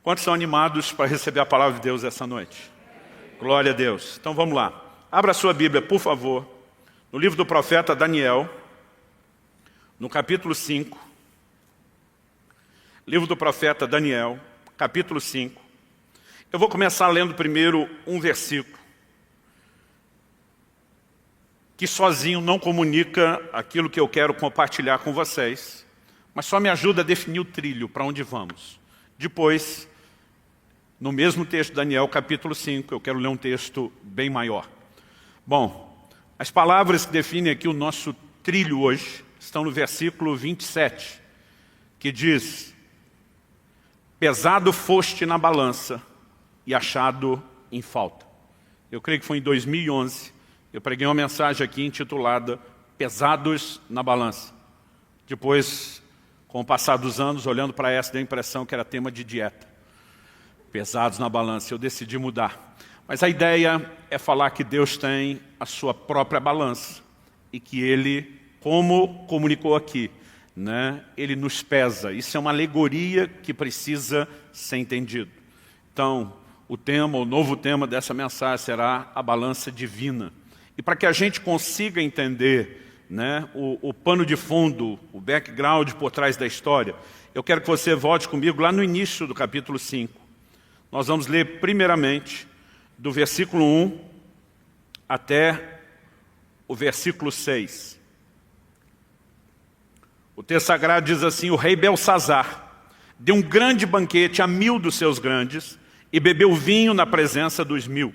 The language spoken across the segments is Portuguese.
Quantos são animados para receber a palavra de Deus essa noite? Glória a Deus. Então vamos lá. Abra a sua Bíblia, por favor, no livro do profeta Daniel, no capítulo 5. Livro do profeta Daniel, capítulo 5. Eu vou começar lendo primeiro um versículo, que sozinho não comunica aquilo que eu quero compartilhar com vocês, mas só me ajuda a definir o trilho, para onde vamos. Depois, no mesmo texto, Daniel, capítulo 5, eu quero ler um texto bem maior. Bom, as palavras que definem aqui o nosso trilho hoje estão no versículo 27, que diz: pesado foste na balança e achado em falta. Eu creio que foi em 2011, eu preguei uma mensagem aqui intitulada Pesados na Balança. Depois, com o passar dos anos, olhando para essa, dei a impressão que era tema de dieta. Pesados na balança, eu decidi mudar. Mas a ideia é falar que Deus tem a sua própria balança e que Ele, como comunicou aqui, Ele nos pesa. Isso é uma alegoria que precisa ser entendido. Então, o novo tema dessa mensagem será a balança divina. E para que a gente consiga entender o pano de fundo, o background por trás da história, eu quero que você volte comigo lá no início do capítulo 5. Nós vamos ler primeiramente do versículo 1 até o versículo 6. O texto sagrado diz assim: o rei Belsazar deu um grande banquete a 1000 dos seus grandes e bebeu vinho na presença dos 1000.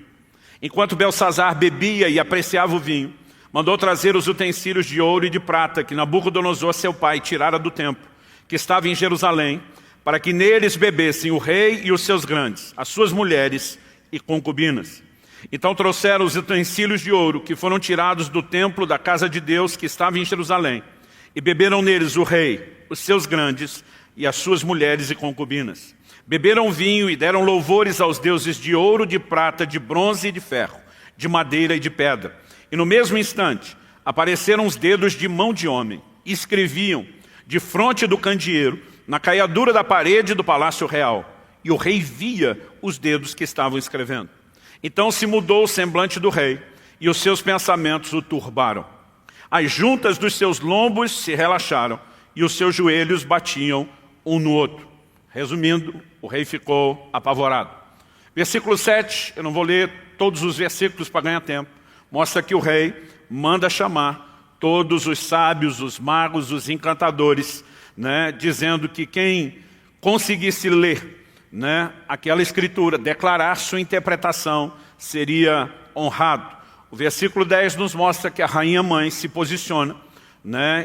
Enquanto Belsazar bebia e apreciava o vinho, mandou trazer os utensílios de ouro e de prata que Nabucodonosor, seu pai, tirara do templo, que estava em Jerusalém, para que neles bebessem o rei e os seus grandes, as suas mulheres e concubinas. Então trouxeram os utensílios de ouro que foram tirados do templo da casa de Deus que estava em Jerusalém, e beberam neles o rei, os seus grandes e as suas mulheres e concubinas. Beberam vinho e deram louvores aos deuses de ouro, de prata, de bronze e de ferro, de madeira e de pedra. E no mesmo instante apareceram os dedos de mão de homem, e escreviam defronte do candeeiro, na caiadura da parede do palácio real. E o rei via os dedos que estavam escrevendo. Então se mudou o semblante do rei, e os seus pensamentos o turbaram. As juntas dos seus lombos se relaxaram, e os seus joelhos batiam um no outro. Resumindo, o rei ficou apavorado. Versículo 7, eu não vou ler todos os versículos para ganhar tempo, mostra que o rei manda chamar todos os sábios, os magos, os encantadores, dizendo que quem conseguisse ler aquela escritura, declarar sua interpretação, seria honrado. O versículo 10 nos mostra que a rainha mãe se posiciona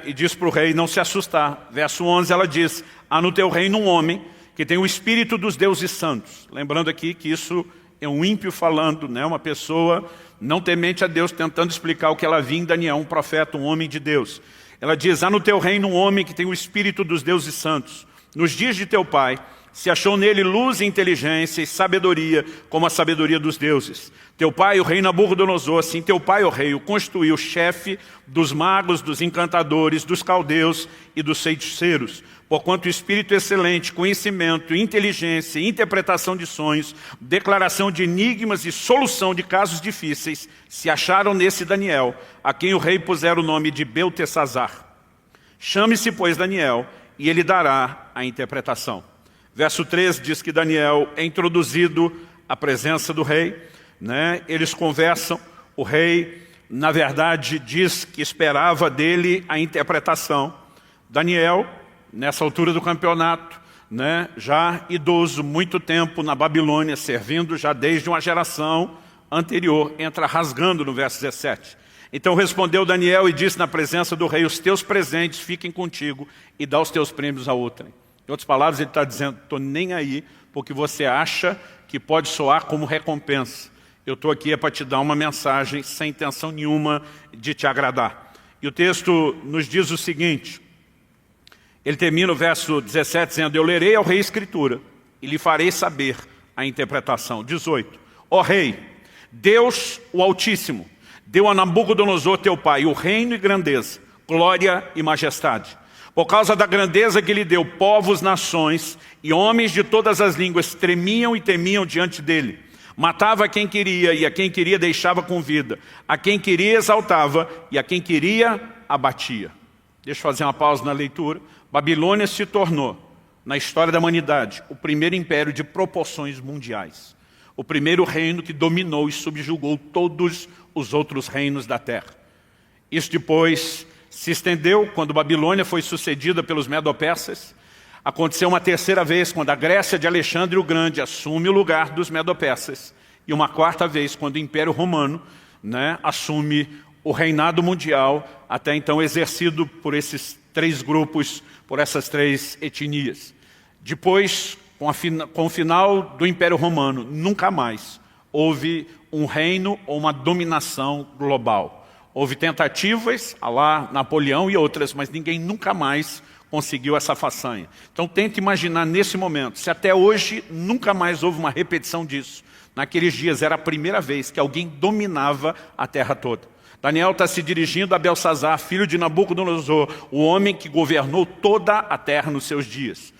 e diz para o rei não se assustar. Verso 11 ela diz: há no teu reino um homem que tem o espírito dos deuses santos. Lembrando aqui que isso é um ímpio falando, uma pessoa não temente a Deus, tentando explicar o que ela viu em Daniel, um profeta, um homem de Deus. Ela diz: há no teu reino um homem que tem o espírito dos deuses santos. Nos dias de teu pai, se achou nele luz e inteligência e sabedoria, como a sabedoria dos deuses. Teu pai, o rei Nabucodonosor, assim teu pai, o rei, o constituiu chefe dos magos, dos encantadores, dos caldeus e dos feiticeiros. Porquanto o espírito excelente, conhecimento, inteligência, interpretação de sonhos, declaração de enigmas e solução de casos difíceis se acharam nesse Daniel, a quem o rei pusera o nome de Beltesazar. Chame-se, pois, Daniel, e ele dará a interpretação. Verso 13 diz que Daniel é introduzido à presença do rei, eles conversam, o rei, na verdade, diz que esperava dele a interpretação. Daniel, nessa altura do campeonato, já idoso, muito tempo na Babilônia, servindo já desde uma geração anterior, entra rasgando no verso 17. Então respondeu Daniel e disse na presença do rei: os teus presentes fiquem contigo e dá os teus prêmios a outrem. Em outras palavras, ele está dizendo: estou nem aí porque você acha que pode soar como recompensa. Eu estou aqui para te dar uma mensagem sem intenção nenhuma de te agradar. E o texto nos diz o seguinte, ele termina o verso 17 dizendo: eu lerei ao rei a escritura e lhe farei saber a interpretação. 18. Ó rei, Deus o Altíssimo deu a Nabucodonosor teu pai o reino e grandeza, glória e majestade. Por causa da grandeza que lhe deu, povos, nações e homens de todas as línguas tremiam e temiam diante dele. Matava a quem queria e a quem queria deixava com vida. A quem queria exaltava e a quem queria abatia. Deixa eu fazer uma pausa na leitura. Babilônia se tornou, na história da humanidade, o primeiro império de proporções mundiais. O primeiro reino que dominou e subjugou todos os outros reinos da terra. Isso depois se estendeu quando Babilônia foi sucedida pelos Medo-Persas. Aconteceu uma terceira vez quando a Grécia de Alexandre o Grande assume o lugar dos Medo-Persas. E uma quarta vez quando o Império Romano, assume o reinado mundial, até então exercido por esses três grupos, por essas três etnias. Depois, com o final do Império Romano, nunca mais houve um reino ou uma dominação global. Houve tentativas, a lá Napoleão e outras, mas ninguém nunca mais conseguiu essa façanha. Então tente imaginar nesse momento, se até hoje nunca mais houve uma repetição disso. Naqueles dias era a primeira vez que alguém dominava a terra toda. Daniel está se dirigindo a Belsazar, filho de Nabucodonosor, o homem que governou toda a terra nos seus dias.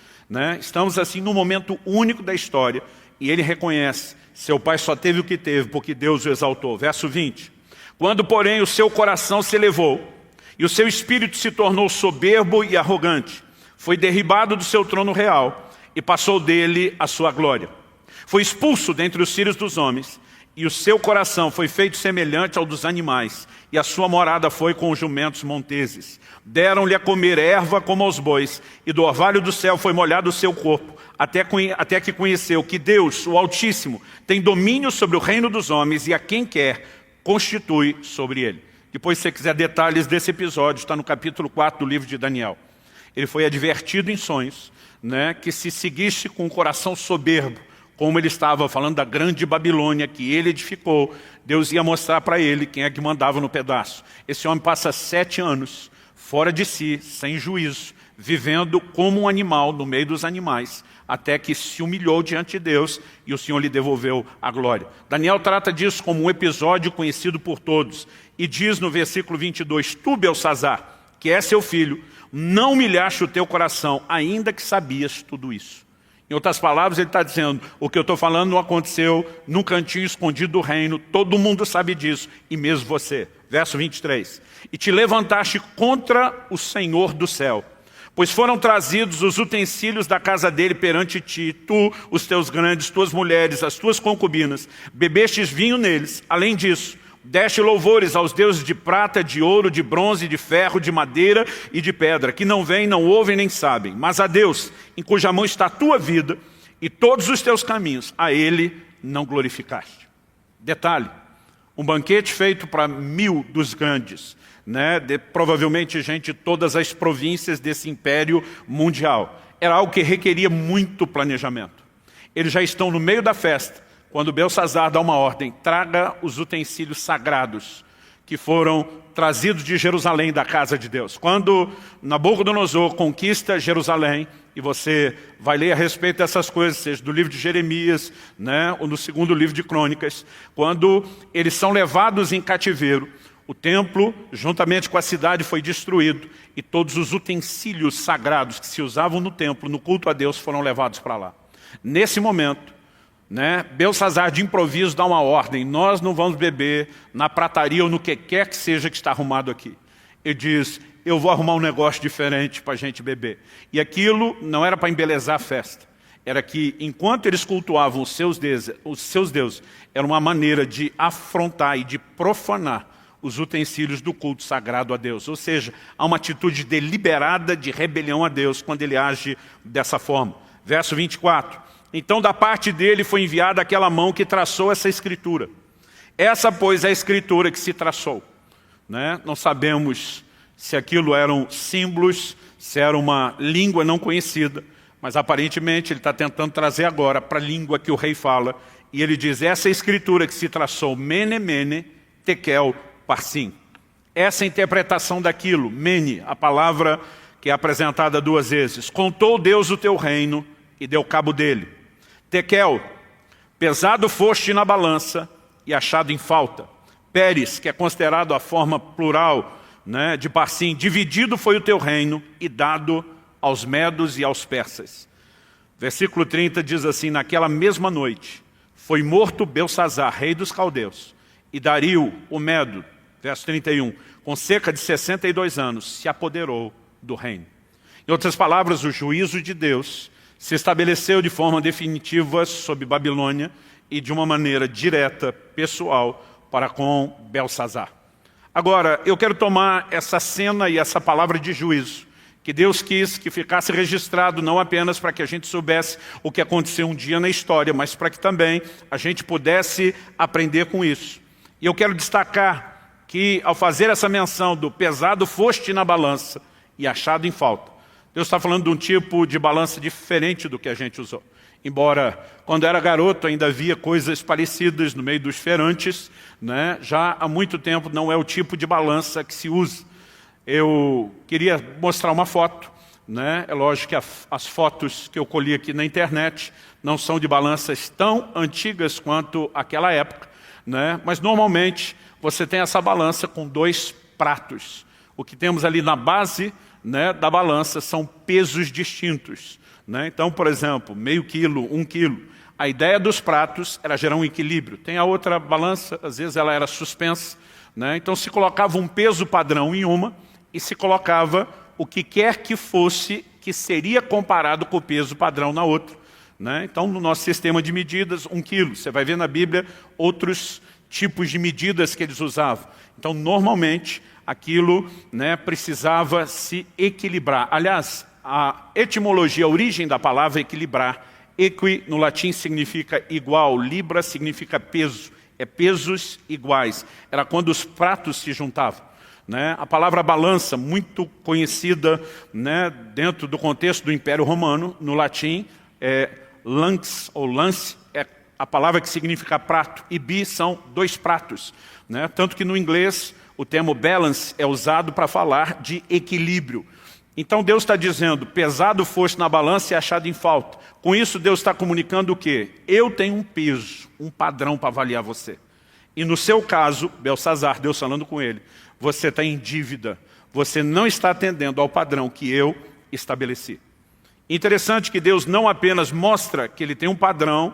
Estamos assim num momento único da história e ele reconhece, seu pai só teve o que teve porque Deus o exaltou. Verso 20. Quando, porém, o seu coração se elevou e o seu espírito se tornou soberbo e arrogante, foi derribado do seu trono real e passou dele a sua glória. Foi expulso dentre os filhos dos homens e o seu coração foi feito semelhante ao dos animais e a sua morada foi com os jumentos monteses. Deram-lhe a comer erva como aos bois e do orvalho do céu foi molhado o seu corpo, até que conheceu que Deus, o Altíssimo, tem domínio sobre o reino dos homens e a quem quer constitui sobre ele. Depois, se você quiser detalhes desse episódio, está no capítulo 4 do livro de Daniel. Ele foi advertido em sonhos, que se seguisse com o coração soberbo, como ele estava falando da grande Babilônia que ele edificou, Deus ia mostrar para ele quem é que mandava no pedaço. Esse homem passa 7 anos fora de si, sem juízo, vivendo como um animal no meio dos animais, até que se humilhou diante de Deus e o Senhor lhe devolveu a glória. Daniel trata disso como um episódio conhecido por todos e diz no versículo 22, tu, Belsazar, que é seu filho, não humilhaste o teu coração, ainda que sabias tudo isso. Em outras palavras, ele está dizendo, o que eu estou falando não aconteceu num cantinho escondido do reino, todo mundo sabe disso, e mesmo você. Verso 23. E te levantaste contra o Senhor do céu, pois foram trazidos os utensílios da casa dele perante ti, tu, os teus grandes, tuas mulheres, as tuas concubinas, bebestes vinho neles. Além disso, deste louvores aos deuses de prata, de ouro, de bronze, de ferro, de madeira e de pedra, que não veem, não ouvem, nem sabem. Mas a Deus, em cuja mão está a tua vida e todos os teus caminhos, a Ele não glorificaste. Detalhe, um banquete feito para 1000 dos grandes, provavelmente gente de todas as províncias desse império mundial. Era algo que requeria muito planejamento. Eles já estão no meio da festa, quando Belsazar dá uma ordem, traga os utensílios sagrados que foram trazidos de Jerusalém, da casa de Deus. Quando Nabucodonosor conquista Jerusalém, e você vai ler a respeito dessas coisas, seja do livro de Jeremias, ou no segundo livro de Crônicas, quando eles são levados em cativeiro, o templo, juntamente com a cidade, foi destruído e todos os utensílios sagrados que se usavam no templo, no culto a Deus, foram levados para lá. Nesse momento, Belsazar de improviso dá uma ordem, nós não vamos beber na prataria ou no que quer que seja que está arrumado aqui. Ele diz, eu vou arrumar um negócio diferente para a gente beber. E aquilo não era para embelezar a festa, era que enquanto eles cultuavam os seus deuses, era uma maneira de afrontar e de profanar os utensílios do culto sagrado a Deus. Ou seja, há uma atitude deliberada de rebelião a Deus quando ele age dessa forma. Verso 24. Então da parte dele foi enviada aquela mão que traçou essa escritura. Essa, pois, é a escritura que se traçou. Não sabemos se aquilo eram símbolos, se era uma língua não conhecida, mas aparentemente ele está tentando trazer agora para a língua que o rei fala. E ele diz, essa é a escritura que se traçou, mene, mene, tekel, parsim. Essa é a interpretação daquilo, mene, a palavra que é apresentada 2 vezes. Contou Deus o teu reino e deu cabo dele. Tekel, pesado foste na balança e achado em falta. Pérez, que é considerado a forma plural né, de Parsim, dividido foi o teu reino e dado aos medos e aos persas. Versículo 30 diz assim, naquela mesma noite foi morto Belsazar, rei dos caldeus, e Dario, o Medo, verso 31, com cerca de 62 anos, se apoderou do reino. Em outras palavras, o juízo de Deus se estabeleceu de forma definitiva sobre Babilônia e de uma maneira direta, pessoal, para com Belsazar. Agora, eu quero tomar essa cena e essa palavra de juízo, que Deus quis que ficasse registrado não apenas para que a gente soubesse o que aconteceu um dia na história, mas para que também a gente pudesse aprender com isso. E eu quero destacar que ao fazer essa menção do pesado foste na balança e achado em falta, Deus está falando de um tipo de balança diferente do que a gente usou. Embora, quando era garoto, ainda havia coisas parecidas no meio dos feirantes, né? Já há muito tempo não é o tipo de balança que se usa. Eu queria mostrar uma foto, né? É lógico que as fotos que eu colhi aqui na internet não são de balanças tão antigas quanto aquela época, né? Mas normalmente você tem essa balança com dois pratos. O que temos ali na base, né, da balança são pesos distintos, né? Então, por exemplo, meio quilo, 1 quilo. A ideia dos pratos era gerar um equilíbrio. Tem a outra balança, às vezes ela era suspensa, né? Então se colocava um peso padrão em uma e se colocava o que quer que fosse que seria comparado com o peso padrão na outra, né? Então no nosso sistema de medidas, 1 quilo. Você vai ver na Bíblia outros tipos de medidas que eles usavam. Então normalmente aquilo, né, precisava se equilibrar. Aliás, a etimologia, a origem da palavra equilibrar, equi no latim significa igual, libra significa peso, é pesos iguais. Era quando os pratos se juntavam, né? A palavra balança, muito conhecida, né, dentro do contexto do Império Romano, no latim, é lance ou lance, é a palavra que significa prato, e bi são 2 pratos, né? Tanto que no inglês o termo balance é usado para falar de equilíbrio. Então Deus está dizendo, pesado foste na balança e achado em falta. Com isso Deus está comunicando o quê? Eu tenho um peso, um padrão para avaliar você. E no seu caso, Belsazar, Deus falando com ele, você está em dívida. Você não está atendendo ao padrão que eu estabeleci. Interessante que Deus não apenas mostra que Ele tem um padrão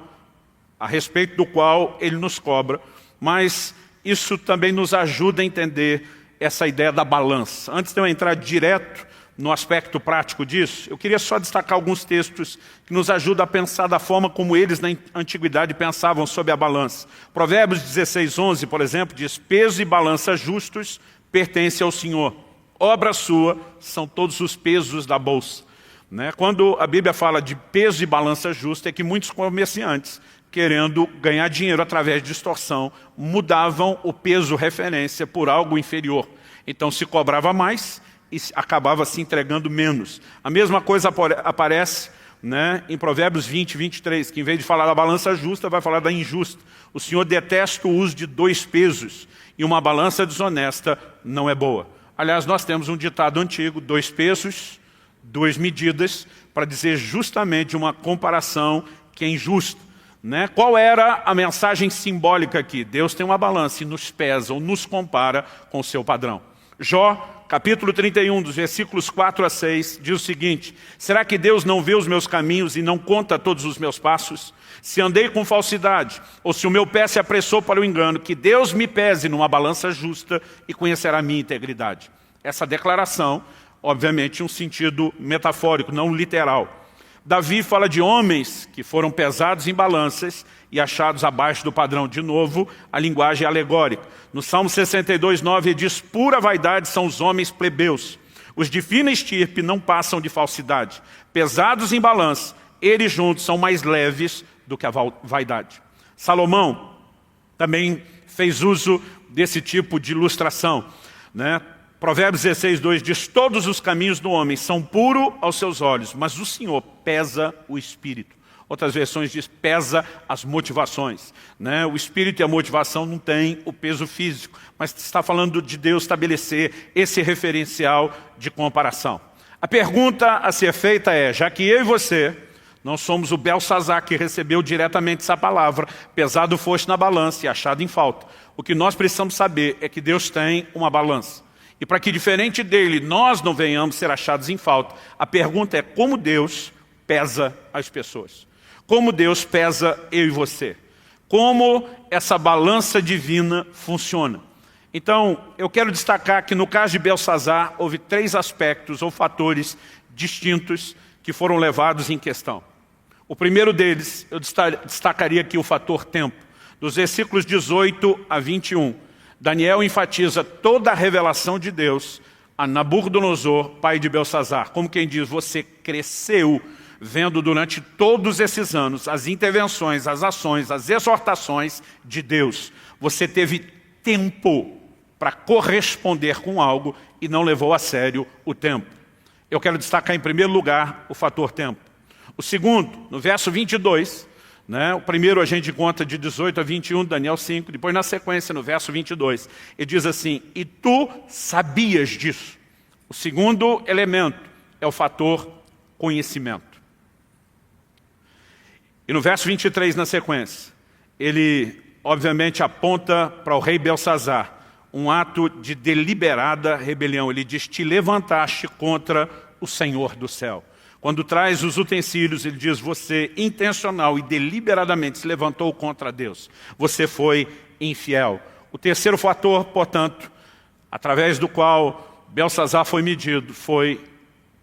a respeito do qual Ele nos cobra, mas isso também nos ajuda a entender essa ideia da balança. Antes de eu entrar direto no aspecto prático disso, eu queria só destacar alguns textos que nos ajudam a pensar da forma como eles na antiguidade pensavam sobre a balança. Provérbios 16:11, por exemplo, diz, peso e balança justos pertencem ao Senhor. Obra sua são todos os pesos da bolsa. Né? Quando a Bíblia fala de peso e balança justa, é que muitos comerciantes, querendo ganhar dinheiro através de extorsão, mudavam o peso referência por algo inferior. Então se cobrava mais e acabava se entregando menos. A mesma coisa aparece, né, em Provérbios 20, 23, que em vez de falar da balança justa, vai falar da injusta. O Senhor detesta o uso de 2 pesos e uma balança desonesta não é boa. Aliás, nós temos um ditado antigo, 2 pesos, 2 medidas, para dizer justamente uma comparação que é injusta. Né? Qual era a mensagem simbólica aqui? Deus tem uma balança e nos pesa ou nos compara com o seu padrão. Jó, capítulo 31, dos versículos 4 a 6, diz o seguinte, será que Deus não vê os meus caminhos e não conta todos os meus passos? Se andei com falsidade, ou se o meu pé se apressou para o engano, que Deus me pese numa balança justa e conhecerá a minha integridade. Essa declaração, obviamente, um sentido metafórico, não literal. Davi fala de homens que foram pesados em balanças e achados abaixo do padrão. De novo, a linguagem é alegórica. No Salmo 62:9 ele diz, pura vaidade são os homens plebeus. Os de fina estirpe não passam de falsidade. Pesados em balança, eles juntos são mais leves do que a vaidade. Salomão também fez uso desse tipo de ilustração, né? Provérbios 16:2 diz, todos os caminhos do homem são puros aos seus olhos, mas o Senhor pesa o espírito. Outras versões diz, pesa as motivações. Né? O espírito e a motivação não têm o peso físico, mas está falando de Deus estabelecer esse referencial de comparação. A pergunta a ser feita é, já que eu e você não somos o Belsazar que recebeu diretamente essa palavra, pesado foste na balança e achado em falta, o que nós precisamos saber é que Deus tem uma balança. E para que, diferente dele, nós não venhamos ser achados em falta, a pergunta é como Deus pesa as pessoas. Como Deus pesa eu e você. Como essa balança divina funciona. Então, eu quero destacar que no caso de Belsazar, houve 3 aspectos ou fatores distintos que foram levados em questão. O primeiro deles, eu destacaria aqui o fator tempo. Dos versículos 18 a 21, Daniel enfatiza toda a revelação de Deus a Nabucodonosor, pai de Belsazar. Como quem diz, você cresceu vendo durante todos esses anos as intervenções, as ações, as exortações de Deus. Você teve tempo para corresponder com algo e não levou a sério o tempo. Eu quero destacar em primeiro lugar o fator tempo. O segundo, no verso 22, o primeiro a gente encontra de 18 a 21, Daniel 5, depois na sequência no verso 22, ele diz assim, e tu sabias disso. O segundo elemento é o fator conhecimento. E no verso 23 na sequência, ele obviamente aponta para o rei Belsazar, um ato de deliberada rebelião. Ele diz, te levantaste contra o Senhor do céu. Quando traz os utensílios, ele diz, você intencional e deliberadamente se levantou contra Deus. Você foi infiel. O terceiro fator, portanto, através do qual Belsazar foi medido, foi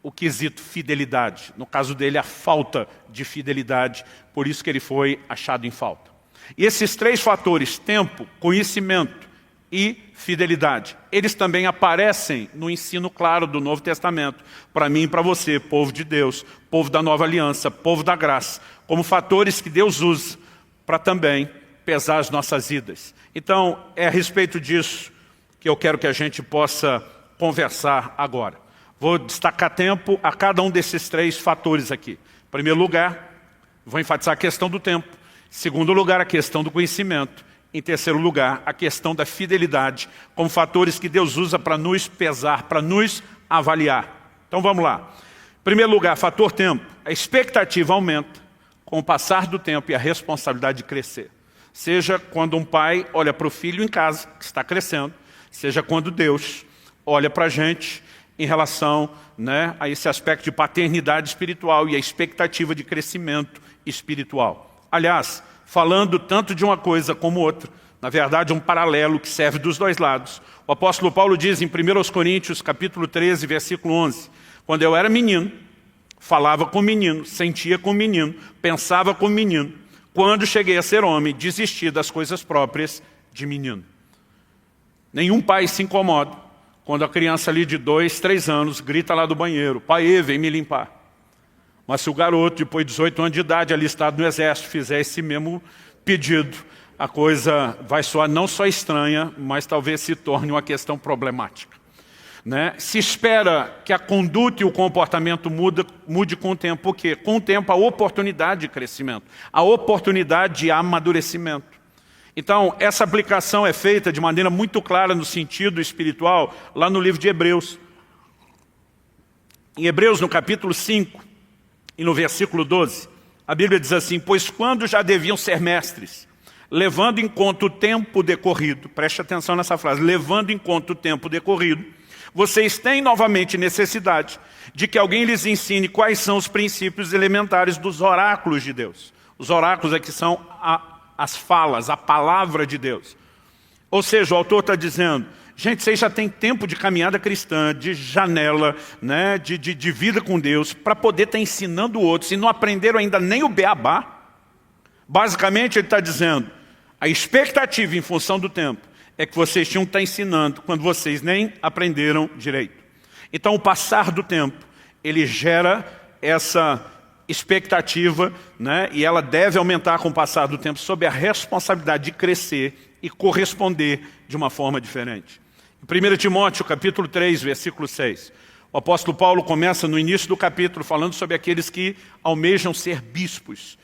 o quesito fidelidade. No caso dele, a falta de fidelidade, por isso que ele foi achado em falta. E esses 3 fatores, tempo, conhecimento e fidelidade, eles também aparecem no ensino claro do Novo Testamento, para mim e para você, povo de Deus, povo da nova aliança, povo da graça, como fatores que Deus usa para também pesar as nossas vidas. Então, é a respeito disso que eu quero que a gente possa conversar agora. Vou destacar tempo a cada um desses 3 fatores aqui. Em primeiro lugar, vou enfatizar a questão do tempo. Em segundo lugar, a questão do conhecimento. Em terceiro lugar, a questão da fidelidade, como fatores que Deus usa para nos pesar, para nos avaliar. Então vamos lá. Em primeiro lugar, fator tempo. A expectativa aumenta com o passar do tempo e a responsabilidade de crescer. Seja quando um pai olha para o filho em casa, que está crescendo, seja quando Deus olha para a gente em relação a esse aspecto de paternidade espiritual e a expectativa de crescimento espiritual. Aliás, falando tanto de uma coisa como outra, na verdade um paralelo que serve dos 2 lados. O apóstolo Paulo diz em 1 Coríntios, capítulo 13, versículo 11, quando eu era menino, falava com menino, sentia com menino, pensava com menino. Quando cheguei a ser homem, desisti das coisas próprias de menino. Nenhum pai se incomoda quando a criança ali de 2, 3 anos grita lá do banheiro, pai, vem me limpar. Mas se o garoto, depois de 18 anos de idade, alistado no exército, fizer esse mesmo pedido, a coisa vai soar não só estranha, mas talvez se torne uma questão problemática. Se espera que a conduta e o comportamento mude com o tempo. Por quê? Com o tempo, a oportunidade de crescimento, a oportunidade de amadurecimento. Então, essa aplicação é feita de maneira muito clara no sentido espiritual, lá no livro de Hebreus. Em Hebreus, no capítulo 5, e no versículo 12, a Bíblia diz assim, pois quando já deviam ser mestres, levando em conta o tempo decorrido, preste atenção nessa frase, levando em conta o tempo decorrido, vocês têm novamente necessidade de que alguém lhes ensine quais são os princípios elementares dos oráculos de Deus. Os oráculos aqui são as falas, a palavra de Deus. Ou seja, o autor está dizendo, gente, vocês já têm tempo de caminhada cristã, de janela, de vida com Deus, para poder estar ensinando outros, e não aprenderam ainda nem o beabá. Basicamente, ele está dizendo, a expectativa em função do tempo é que vocês tinham que estar ensinando quando vocês nem aprenderam direito. Então, o passar do tempo, ele gera essa expectativa, e ela deve aumentar com o passar do tempo, sob a responsabilidade de crescer e corresponder de uma forma diferente. Em 1 Timóteo, capítulo 3, versículo 6, o apóstolo Paulo começa no início do capítulo falando sobre aqueles que almejam ser bispos,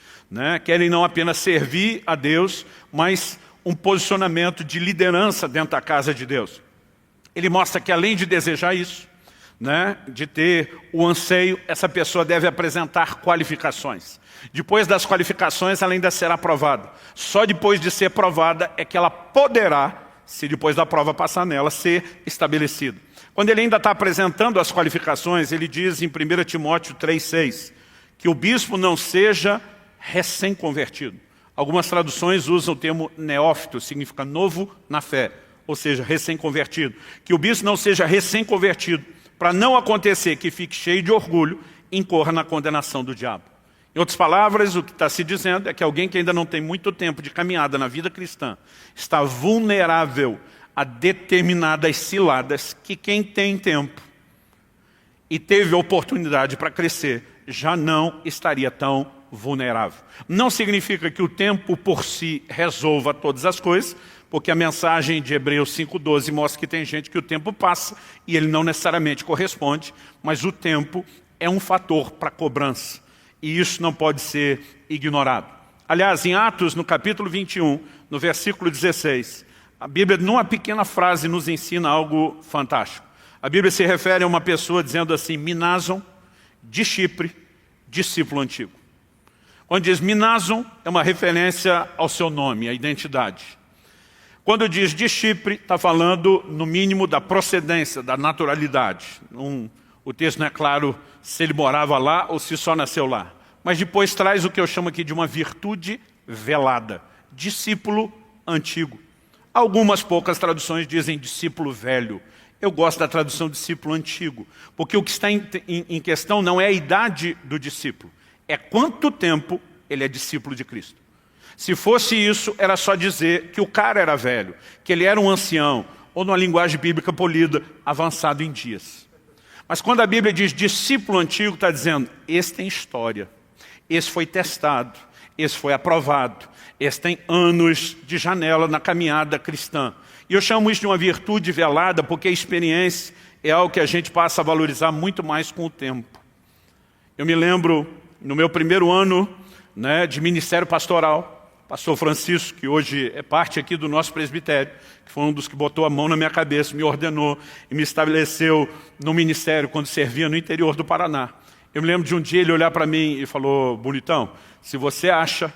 querem não apenas servir a Deus, mas um posicionamento de liderança dentro da casa de Deus. Ele mostra que além de desejar isso, de ter o anseio, essa pessoa deve apresentar qualificações. Depois das qualificações, ela ainda será aprovada. Só depois de ser aprovada é que ela poderá, se depois da prova passar nela, ser estabelecida. Quando ele ainda está apresentando as qualificações, ele diz em 1 Timóteo 3,6, que o bispo não seja recém-convertido. Algumas traduções usam o termo neófito, significa novo na fé, ou seja, recém-convertido. Que o bispo não seja recém-convertido, para não acontecer que fique cheio de orgulho e incorra na condenação do diabo. Em outras palavras, o que está se dizendo é que alguém que ainda não tem muito tempo de caminhada na vida cristã está vulnerável a determinadas ciladas que quem tem tempo e teve oportunidade para crescer já não estaria tão vulnerável. Não significa que o tempo por si resolva todas as coisas, porque a mensagem de Hebreus 5,12 mostra que tem gente que o tempo passa e ele não necessariamente corresponde, mas o tempo é um fator para cobrança. E isso não pode ser ignorado. Aliás, em Atos, no capítulo 21, no versículo 16, a Bíblia, numa pequena frase, nos ensina algo fantástico. A Bíblia se refere a uma pessoa dizendo assim, Minason, de Chipre, discípulo antigo. Quando diz Minason, é uma referência ao seu nome, à identidade. Quando diz de Chipre, está falando, no mínimo, da procedência, da naturalidade. O texto não é claro se ele morava lá ou se só nasceu lá. Mas depois traz o que eu chamo aqui de uma virtude velada. Discípulo antigo. Algumas poucas traduções dizem discípulo velho. Eu gosto da tradução discípulo antigo. Porque o que está em questão não é a idade do discípulo. É quanto tempo ele é discípulo de Cristo. Se fosse isso, era só dizer que o cara era velho, que ele era um ancião, ou numa linguagem bíblica polida, avançado em dias. Mas quando a Bíblia diz discípulo antigo, está dizendo, esse tem história, esse foi testado, esse foi aprovado, esse tem anos de janela na caminhada cristã. E eu chamo isso de uma virtude velada, porque a experiência é algo que a gente passa a valorizar muito mais com o tempo. Eu me lembro, no meu primeiro ano de ministério pastoral, pastor Francisco, que hoje é parte aqui do nosso presbitério, que foi um dos que botou a mão na minha cabeça, me ordenou e me estabeleceu no ministério quando servia no interior do Paraná. Eu me lembro de um dia ele olhar para mim e falou, bonitão, se você acha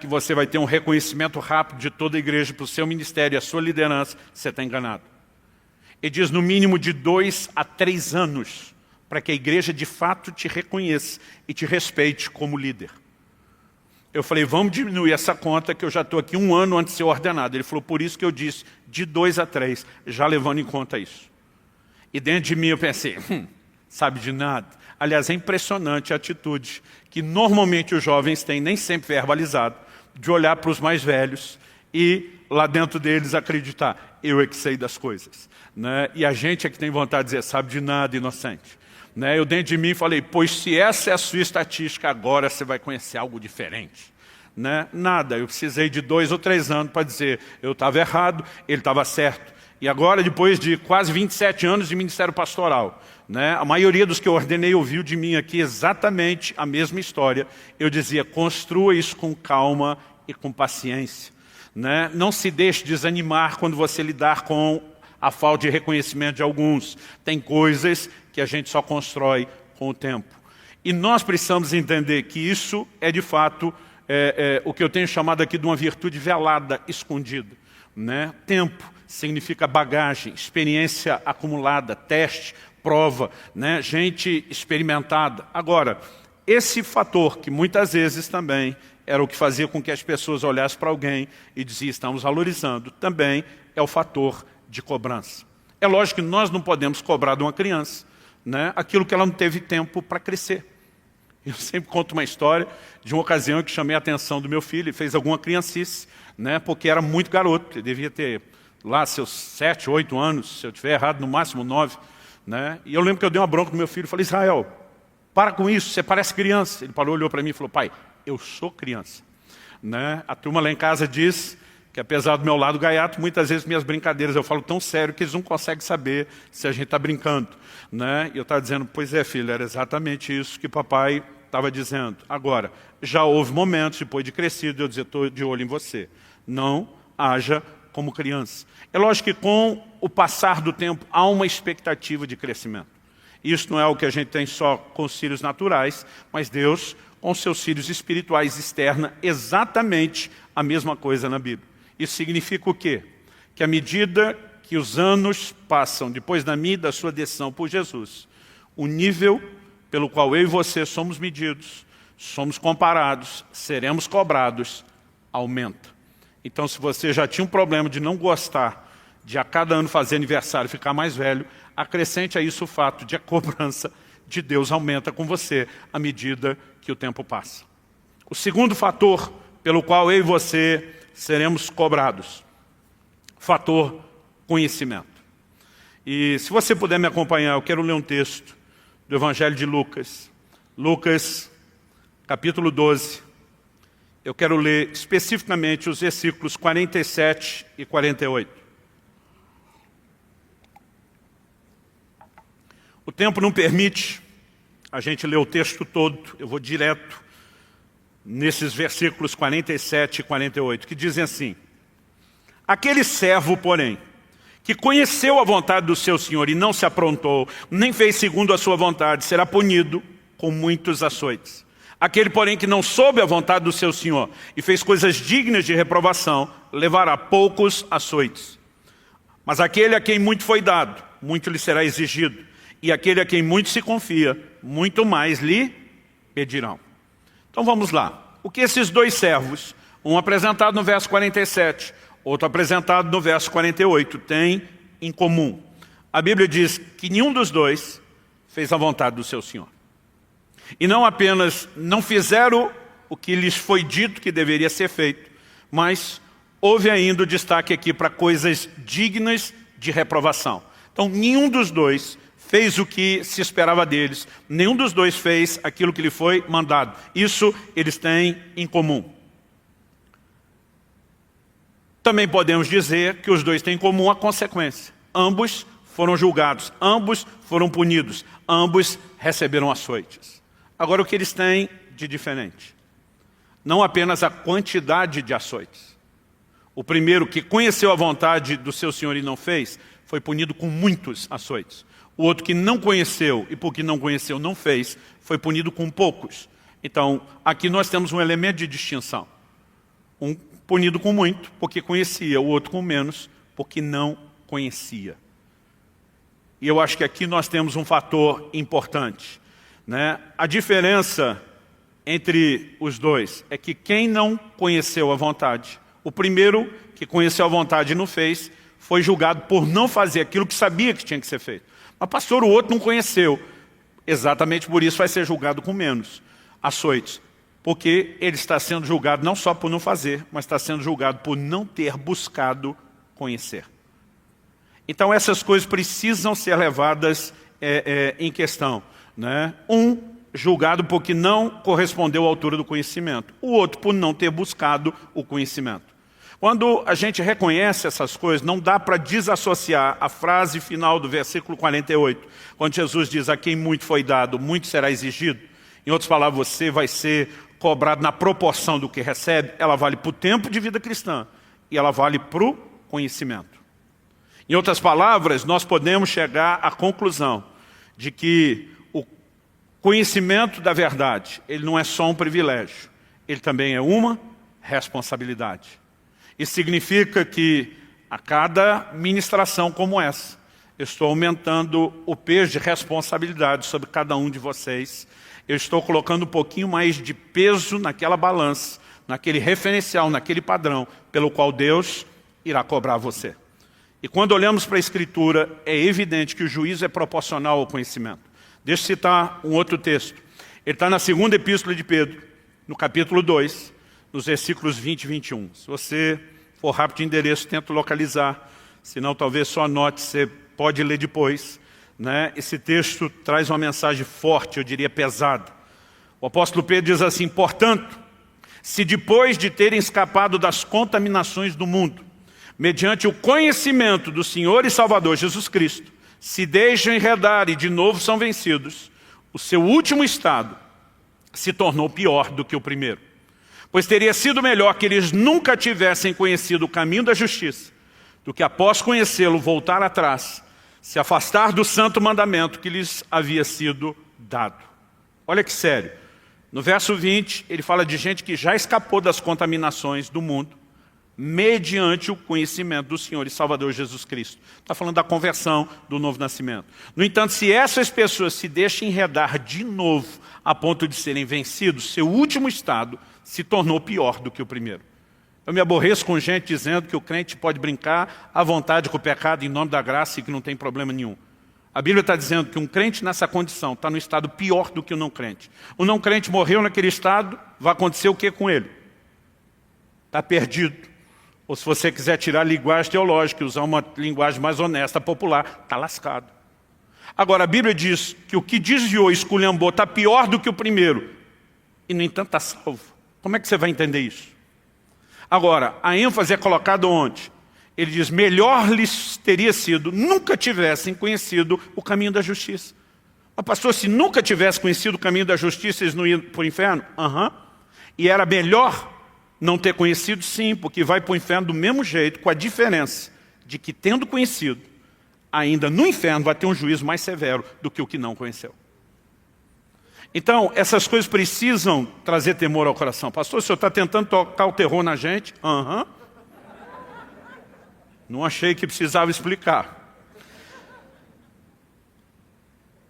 que você vai ter um reconhecimento rápido de toda a igreja para o seu ministério e a sua liderança, você está enganado. Ele diz no mínimo de 2 a 3 anos para que a igreja de fato te reconheça e te respeite como líder. Eu falei, vamos diminuir essa conta que eu já estou aqui 1 ano antes de ser ordenado. Ele falou, por isso que eu disse de 2 a 3, já levando em conta isso. E dentro de mim eu pensei, sabe de nada. Aliás, é impressionante a atitude que normalmente os jovens têm, nem sempre verbalizado, de olhar para os mais velhos e lá dentro deles acreditar, eu é que sei das coisas. E a gente é que tem vontade de dizer, sabe de nada, inocente. Eu dentro de mim falei, pois se essa é a sua estatística, agora você vai conhecer algo diferente. Nada, eu precisei de 2 ou 3 anos para dizer, eu estava errado, ele estava certo. E agora, depois de quase 27 anos de ministério pastoral, a maioria dos que eu ordenei ouviu de mim aqui exatamente a mesma história. Eu dizia, construa isso com calma e com paciência. Não se deixe desanimar quando você lidar com a falta de reconhecimento de alguns. Tem coisas que a gente só constrói com o tempo. E nós precisamos entender que isso é de fato o que eu tenho chamado aqui de uma virtude velada, escondida. Tempo significa bagagem, experiência acumulada, teste, prova, gente experimentada. Agora, esse fator que muitas vezes também era o que fazia com que as pessoas olhassem para alguém e diziam, estamos valorizando, também é o fator de cobrança. É lógico que nós não podemos cobrar de uma criança aquilo que ela não teve tempo para crescer. Eu sempre conto uma história de uma ocasião em que chamei a atenção do meu filho, ele fez alguma criancice, porque era muito garoto, ele devia ter lá seus 7, 8 anos, se eu tiver errado, no máximo 9. E eu lembro que eu dei uma bronca no meu filho, falei, Israel, para com isso, você parece criança. Ele parou, olhou para mim e falou, pai, eu sou criança. A turma lá em casa diz que apesar do meu lado gaiato, muitas vezes minhas brincadeiras eu falo tão sério que eles não conseguem saber se a gente está brincando. E eu estava dizendo, pois é filho, era exatamente isso que papai estava dizendo. Agora, já houve momentos, depois de crescido, eu dizer, estou de olho em você. Não haja como criança. É lógico que com o passar do tempo há uma expectativa de crescimento. Isso não é o que a gente tem só com os filhos naturais, mas Deus, com seus filhos espirituais, externa exatamente a mesma coisa na Bíblia. Isso significa o quê? Que à medida que os anos passam, depois da minha e da sua decisão por Jesus, o nível pelo qual eu e você somos medidos, somos comparados, seremos cobrados, aumenta. Então, se você já tinha um problema de não gostar de a cada ano fazer aniversário e ficar mais velho, acrescente a isso o fato de a cobrança de Deus aumenta com você à medida que o tempo passa. O segundo fator pelo qual eu e você seremos cobrados, fator conhecimento. E se você puder me acompanhar, eu quero ler um texto do Evangelho de Lucas. Lucas, capítulo 12. Eu quero ler especificamente os versículos 47 e 48. O tempo não permite a gente ler o texto todo, eu vou direto nesses versículos 47 e 48, que dizem assim: aquele servo, porém, que conheceu a vontade do seu senhor e não se aprontou, nem fez segundo a sua vontade, será punido com muitos açoites. Aquele, porém, que não soube a vontade do seu senhor e fez coisas dignas de reprovação, levará poucos açoites. Mas aquele a quem muito foi dado, muito lhe será exigido. E aquele a quem muito se confia, muito mais lhe pedirão. Então vamos lá. O que esses dois servos, um apresentado no verso 47, outro apresentado no verso 48, têm em comum? A Bíblia diz que nenhum dos dois fez a vontade do seu Senhor. E não apenas não fizeram o que lhes foi dito que deveria ser feito, mas houve ainda o destaque aqui para coisas dignas de reprovação. Então nenhum dos dois fez o que se esperava deles, nenhum dos dois fez aquilo que lhe foi mandado. Isso eles têm em comum. Também podemos dizer que os dois têm em comum a consequência. Ambos foram julgados, ambos foram punidos, ambos receberam açoites. Agora, o que eles têm de diferente? Não apenas a quantidade de açoites. O primeiro, que conheceu a vontade do seu Senhor e não fez, foi punido com muitos açoites. O outro, que não conheceu e porque não conheceu não fez, foi punido com poucos. Então, aqui nós temos um elemento de distinção. Um punido com muito, porque conhecia, o outro com menos, porque não conhecia. E eu acho que aqui nós temos um fator importante, né? A diferença entre os dois é que quem não conheceu a vontade, o primeiro que conheceu a vontade e não fez, foi julgado por não fazer aquilo que sabia que tinha que ser feito. Mas pastor, o outro não conheceu. Exatamente por isso vai ser julgado com menos açoites. Porque ele está sendo julgado não só por não fazer, mas está sendo julgado por não ter buscado conhecer. Então essas coisas precisam ser levadas em questão, né? Um julgado porque não correspondeu à altura do conhecimento, o outro por não ter buscado o conhecimento. Quando a gente reconhece essas coisas, não dá para desassociar a frase final do versículo 48, quando Jesus diz: a quem muito foi dado, muito será exigido. Em outras palavras, você vai ser cobrado na proporção do que recebe. Ela vale para o tempo de vida cristã e ela vale para o conhecimento. Em outras palavras, nós podemos chegar à conclusão de que o conhecimento da verdade, ele não é só um privilégio, ele também é uma responsabilidade. Isso significa que a cada ministração como essa, eu estou aumentando o peso de responsabilidade sobre cada um de vocês. Eu estou colocando um pouquinho mais de peso naquela balança, naquele referencial, naquele padrão, pelo qual Deus irá cobrar você. E quando olhamos para a Escritura, é evidente que o juízo é proporcional ao conhecimento. Deixa eu citar um outro texto. Ele está na segunda epístola de Pedro, no capítulo 2, nos versículos 20 e 21. Se você for rápido de endereço, tenta localizar. Senão, talvez só anote, você pode ler depois. Né? Esse texto traz uma mensagem forte, eu diria pesada. O apóstolo Pedro diz assim: portanto, se depois de terem escapado das contaminações do mundo, mediante o conhecimento do Senhor e Salvador Jesus Cristo, se deixam enredar e de novo são vencidos, o seu último estado se tornou pior do que o primeiro. Pois teria sido melhor que eles nunca tivessem conhecido o caminho da justiça, do que após conhecê-lo voltar atrás, se afastar do santo mandamento que lhes havia sido dado. Olha que sério. No verso 20, ele fala de gente que já escapou das contaminações do mundo, mediante o conhecimento do Senhor e Salvador Jesus Cristo. Está falando da conversão, do novo nascimento. No entanto, se essas pessoas se deixam enredar de novo a ponto de serem vencidos, seu último estado se tornou pior do que o primeiro. Eu me aborreço com gente dizendo que o crente pode brincar à vontade com o pecado em nome da graça e que não tem problema nenhum. A Bíblia está dizendo que um crente nessa condição está no estado pior do que o não crente. O não crente morreu naquele estado, vai acontecer o que com ele? Está perdido. Ou se você quiser tirar a linguagem teológica e usar uma linguagem mais honesta, popular, está lascado. Agora, a Bíblia diz que o que desviou e esculhambou está pior do que o primeiro. E, no entanto, está salvo. Como é que você vai entender isso? Agora, a ênfase é colocada onde? Ele diz, melhor lhes teria sido, nunca tivessem conhecido o caminho da justiça. Mas pastor, se nunca tivesse conhecido o caminho da justiça, eles não iam para o inferno? E era melhor não ter conhecido, sim, porque vai para o inferno do mesmo jeito, com a diferença de que, tendo conhecido, ainda no inferno vai ter um juízo mais severo do que o que não conheceu. Então, essas coisas precisam trazer temor ao coração. Pastor, o senhor está tentando tocar o terror na gente? Não achei que precisava explicar.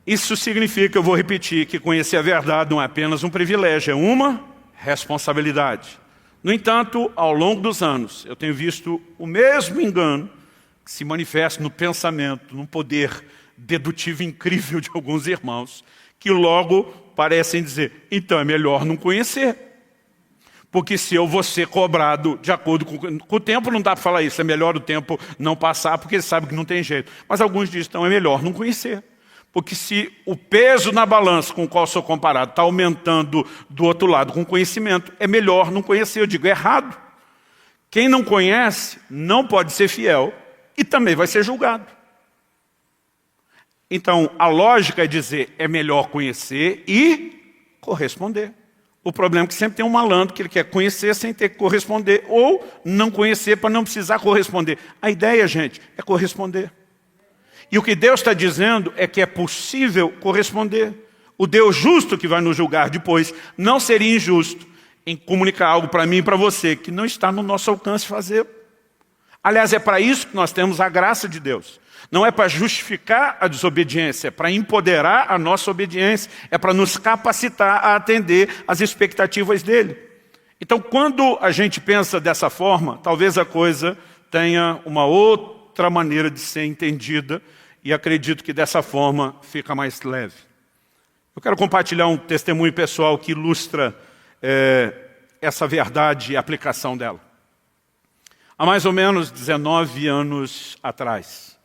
Isso significa, eu vou repetir, que conhecer a verdade não é apenas um privilégio, é uma responsabilidade. No entanto, ao longo dos anos, eu tenho visto o mesmo engano que se manifesta no pensamento, num poder dedutivo incrível de alguns irmãos, que logo parecem dizer, então é melhor não conhecer. Porque se eu vou ser cobrado de acordo com o tempo, não dá para falar isso, é melhor o tempo não passar, porque ele sabe que não tem jeito. Mas alguns dizem, então é melhor não conhecer. Porque se o peso na balança com o qual sou comparado está aumentando do outro lado com conhecimento, é melhor não conhecer. Eu digo, errado. Quem não conhece não pode ser fiel e também vai ser julgado. Então, a lógica é dizer, é melhor conhecer e corresponder. O problema é que sempre tem um malandro que ele quer conhecer sem ter que corresponder, ou não conhecer para não precisar corresponder. A ideia, gente, é corresponder. E o que Deus está dizendo é que é possível corresponder. O Deus justo que vai nos julgar depois não seria injusto em comunicar algo para mim e para você que não está no nosso alcance fazer. Aliás, é para isso que nós temos a graça de Deus. Não é para justificar a desobediência, é para empoderar a nossa obediência, é para nos capacitar a atender às expectativas dele. Então, quando a gente pensa dessa forma, talvez a coisa tenha uma outra maneira de ser entendida, e acredito que dessa forma fica mais leve. Eu quero compartilhar um testemunho pessoal que ilustra essa verdade e a aplicação dela. Há mais ou menos 19 anos atrás,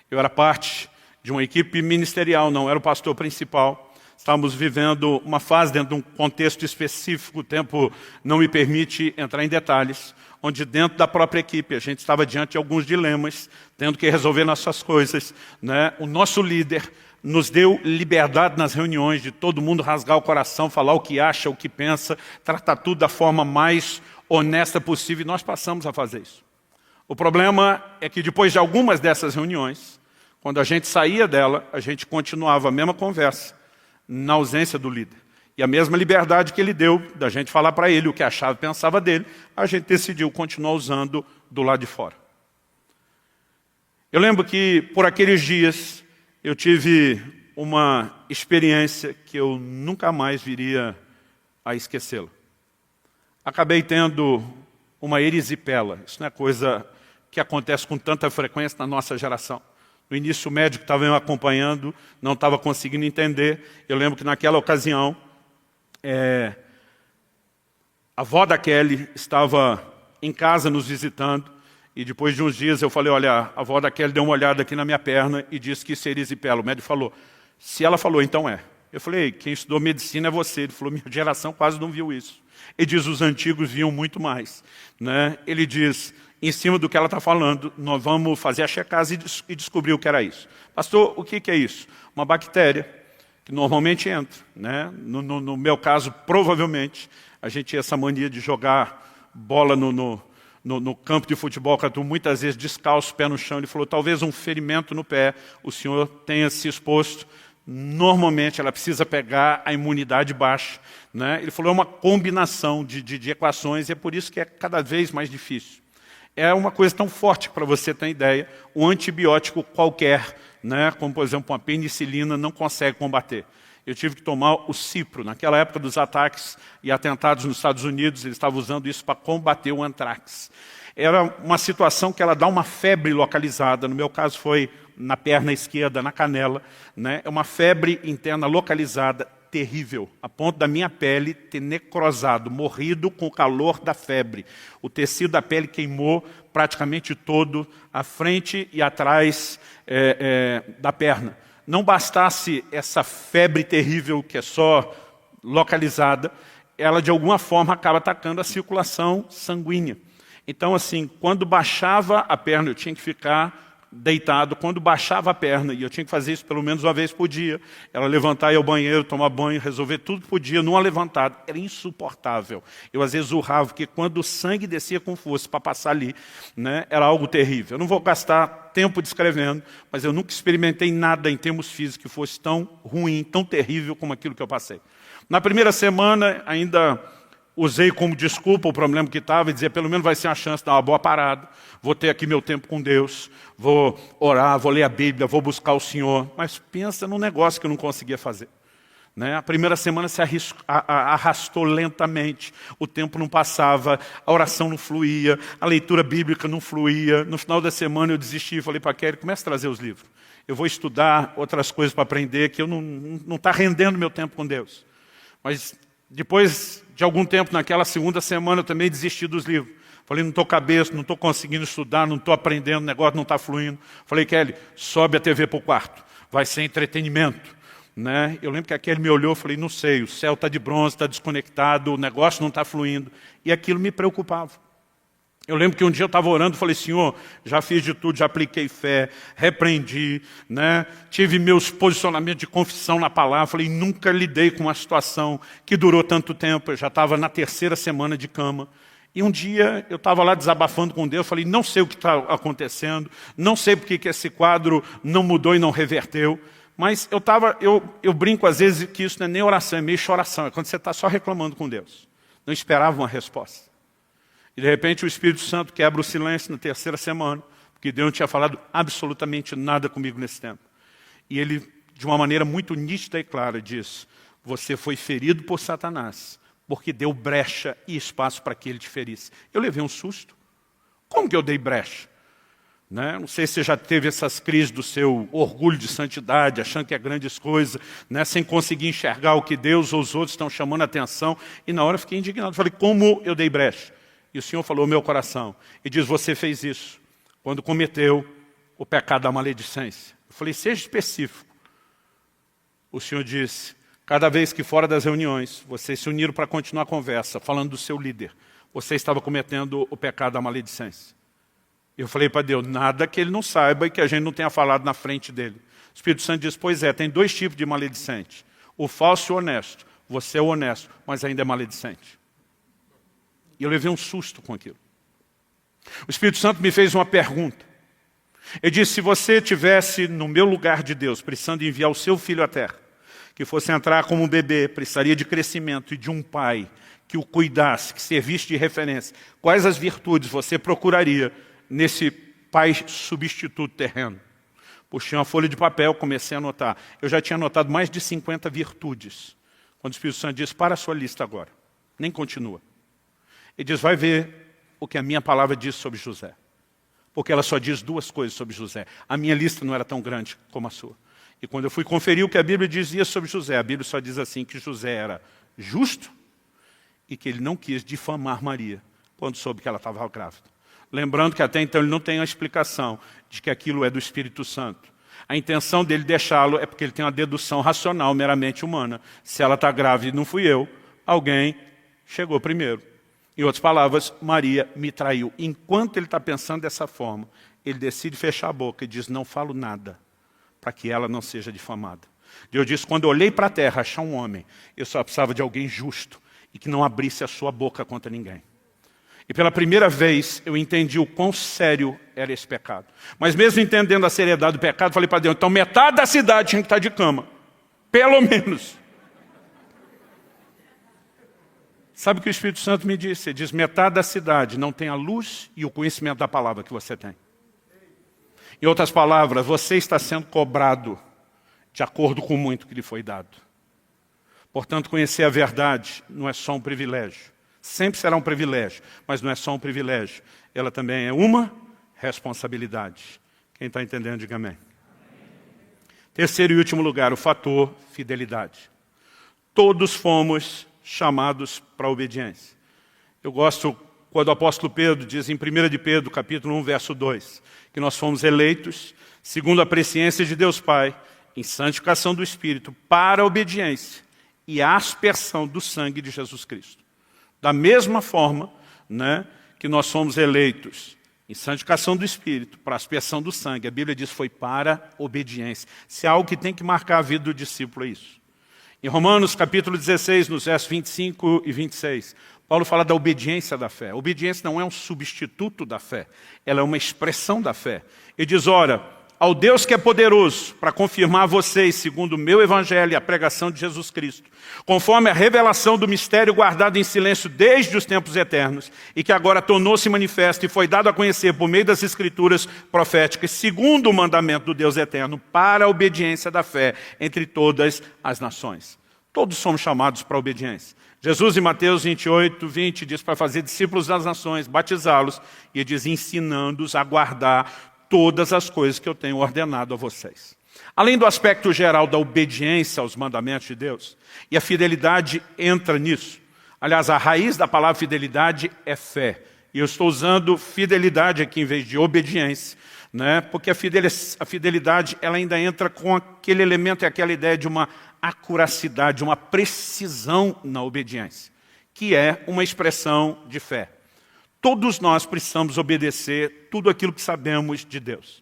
eu era parte de uma equipe ministerial, não era o pastor principal. Estávamos vivendo uma fase dentro de um contexto específico, o tempo não me permite entrar em detalhes, onde dentro da própria equipe a gente estava diante de alguns dilemas, tendo que resolver nossas coisas, né? O nosso líder nos deu liberdade nas reuniões de todo mundo rasgar o coração, falar o que acha, o que pensa, tratar tudo da forma mais honesta possível, e nós passamos a fazer isso. O problema é que depois de algumas dessas reuniões, quando a gente saía dela, a gente continuava a mesma conversa, na ausência do líder. E a mesma liberdade que ele deu, da gente falar para ele o que achava e pensava dele, a gente decidiu continuar usando do lado de fora. Eu lembro que, por aqueles dias, eu tive uma experiência que eu nunca mais viria a esquecê-la. Acabei tendo uma erisipela. Isso não é coisa que acontece com tanta frequência na nossa geração. No início, o médico estava me acompanhando, não estava conseguindo entender. Eu lembro que naquela ocasião, a avó da Kelly estava em casa nos visitando, e depois de uns dias eu falei, olha, a avó da Kelly deu uma olhada aqui na minha perna e disse que isso é erisipela. O médico falou, se ela falou, então é. Eu falei, quem estudou medicina é você. Ele falou, minha geração quase não viu isso. Ele diz, os antigos viam muito mais. Né? Ele diz, em cima do que ela está falando, nós vamos fazer a checagem e descobrir o que era isso. Pastor, o que é isso? Uma bactéria que normalmente entra. Né? No meu caso, provavelmente, a gente tinha essa mania de jogar bola no campo de futebol, muitas vezes descalço, pé no chão. Ele falou, talvez um ferimento no pé, o senhor tenha se exposto. Normalmente ela precisa pegar a imunidade baixa. Né? Ele falou, é uma combinação de equações, e é por isso que é cada vez mais difícil. É uma coisa tão forte para você ter ideia, um antibiótico qualquer, né, como por exemplo uma penicilina, não consegue combater. Eu tive que tomar o Cipro. Naquela época dos ataques e atentados nos Estados Unidos, eles estavam usando isso para combater o antrax. Era uma situação que ela dá uma febre localizada, no meu caso foi na perna esquerda, na canela, né? É uma febre interna localizada terrível, a ponto da minha pele ter necrosado, morrido com o calor da febre. O tecido da pele queimou praticamente todo, à frente e atrás da perna. Não bastasse essa febre terrível, que é só localizada, ela de alguma forma acaba atacando a circulação sanguínea. Então, assim, quando baixava a perna, eu tinha que ficar deitado. Quando baixava a perna, e eu tinha que fazer isso pelo menos uma vez por dia, ela levantar e ir ao banheiro, tomar banho, resolver tudo por dia, numa levantada. Era insuportável. Eu às vezes urrava, porque quando o sangue descia com força para passar ali, né, era algo terrível. Eu não vou gastar tempo descrevendo, mas eu nunca experimentei nada em termos físicos que fosse tão ruim, tão terrível como aquilo que eu passei. Na primeira semana, ainda usei como desculpa o problema que estava e dizer, pelo menos vai ser uma chance de dar uma boa parada, vou ter aqui meu tempo com Deus, vou orar, vou ler a Bíblia, vou buscar o Senhor. Mas pensa num negócio que eu não conseguia fazer. Né? A primeira semana se arrastou lentamente, o tempo não passava, a oração não fluía, a leitura bíblica não fluía. No final da semana eu desisti e falei para a Kelly, comece a trazer os livros. Eu vou estudar outras coisas para aprender, que eu não está rendendo meu tempo com Deus. Mas depois de algum tempo, naquela segunda semana, eu também desisti dos livros. Falei, não estou cabeça, não estou conseguindo estudar, não estou aprendendo, o negócio não está fluindo. Falei, Kelly, sobe a TV para o quarto, vai ser entretenimento. Né? Eu lembro que a Kelly me olhou e falei, não sei, o céu está de bronze, está desconectado, o negócio não está fluindo. E aquilo me preocupava. Eu lembro que um dia eu estava orando e falei, Senhor, já fiz de tudo, já apliquei fé, repreendi, né? Tive meus posicionamentos de confissão na palavra, falei, nunca lidei com uma situação que durou tanto tempo, eu já estava na 3ª semana de cama. E um dia eu estava lá desabafando com Deus, falei, não sei o que está acontecendo, não sei porque que esse quadro não mudou e não reverteu, mas eu brinco às vezes que isso não é nem oração, é meio choração, é quando você está só reclamando com Deus. Não esperava uma resposta. E de repente o Espírito Santo quebra o silêncio na 3ª semana, porque Deus não tinha falado absolutamente nada comigo nesse tempo. E ele, de uma maneira muito nítida e clara, diz, você foi ferido por Satanás, porque deu brecha e espaço para que ele te ferisse. Eu levei um susto. Como que eu dei brecha? Né? Não sei se você já teve essas crises do seu orgulho de santidade, achando que é grandes coisas, né? Sem conseguir enxergar o que Deus ou os outros estão chamando a atenção. E na hora eu fiquei indignado. Falei, como eu dei brecha? E o Senhor falou ao meu coração, e diz, você fez isso quando cometeu o pecado da maledicência. Eu falei, seja específico. O Senhor disse, cada vez que fora das reuniões, vocês se uniram para continuar a conversa, falando do seu líder, você estava cometendo o pecado da maledicência. Eu falei para Deus, nada que ele não saiba e que a gente não tenha falado na frente dele. O Espírito Santo diz, pois é, tem 2 tipos de maledicente. O falso e o honesto. Você é o honesto, mas ainda é maledicente. E eu levei um susto com aquilo. O Espírito Santo me fez uma pergunta. Ele disse, se você estivesse no meu lugar de Deus, precisando enviar o seu filho à terra, que fosse entrar como um bebê, precisaria de crescimento e de um pai que o cuidasse, que servisse de referência, quais as virtudes você procuraria nesse pai substituto terreno? Puxei uma folha de papel, comecei a anotar. Eu já tinha anotado mais de 50 virtudes. Quando o Espírito Santo disse, para a sua lista agora. Nem continua. Ele diz, vai ver o que a minha palavra diz sobre José. Porque ela só diz 2 coisas sobre José. A minha lista não era tão grande como a sua. E quando eu fui conferir o que a Bíblia dizia sobre José, a Bíblia só diz assim, que José era justo e que ele não quis difamar Maria quando soube que ela estava grávida. Lembrando que até então ele não tem a explicação de que aquilo é do Espírito Santo. A intenção dele deixá-lo é porque ele tem uma dedução racional, meramente humana. Se ela está grávida e não fui eu, alguém chegou primeiro. Em outras palavras, Maria me traiu. Enquanto ele está pensando dessa forma, ele decide fechar a boca e diz, não falo nada, para que ela não seja difamada. Deus disse, quando eu olhei para a terra, achar um homem, eu só precisava de alguém justo e que não abrisse a sua boca contra ninguém. E pela primeira vez eu entendi o quão sério era esse pecado. Mas mesmo entendendo a seriedade do pecado, falei para Deus, então metade da cidade tinha que estar de cama. Pelo menos. Sabe o que o Espírito Santo me disse? Ele diz, metade da cidade não tem a luz e o conhecimento da palavra que você tem. Em outras palavras, você está sendo cobrado de acordo com muito que lhe foi dado. Portanto, conhecer a verdade não é só um privilégio. Sempre será um privilégio, mas não é só um privilégio. Ela também é uma responsabilidade. Quem está entendendo, diga amém. Terceiro e último lugar, o fator fidelidade. Todos fomos chamados para a obediência. Eu gosto quando o apóstolo Pedro diz em 1 de Pedro, capítulo 1, verso 2, que nós fomos eleitos, segundo a presciência de Deus Pai, em santificação do Espírito, para a obediência e a aspersão do sangue de Jesus Cristo. Da mesma forma, né, que nós fomos eleitos em santificação do Espírito, para a aspersão do sangue, a Bíblia diz foi para obediência. Se há algo que tem que marcar a vida do discípulo, é isso. Em Romanos capítulo 16, nos versos 25 e 26, Paulo fala da obediência da fé. A obediência não é um substituto da fé, ela é uma expressão da fé. Ele diz, ora, ao Deus que é poderoso para confirmar vocês, segundo o meu evangelho e a pregação de Jesus Cristo, conforme a revelação do mistério guardado em silêncio desde os tempos eternos, e que agora tornou-se manifesto e foi dado a conhecer por meio das escrituras proféticas, segundo o mandamento do Deus eterno, para a obediência da fé entre todas as nações. Todos somos chamados para a obediência. Jesus, em Mateus 28, 20, diz para fazer discípulos das nações, batizá-los, e ele diz, ensinando-os a guardar todas as coisas que eu tenho ordenado a vocês. Além do aspecto geral da obediência aos mandamentos de Deus, e a fidelidade entra nisso. Aliás, a raiz da palavra fidelidade é fé. E eu estou usando fidelidade aqui em vez de obediência, né? Porque a fidelidade ela ainda entra com aquele elemento e aquela ideia de uma acuracidade, uma precisão na obediência, que é uma expressão de fé. Todos nós precisamos obedecer tudo aquilo que sabemos de Deus.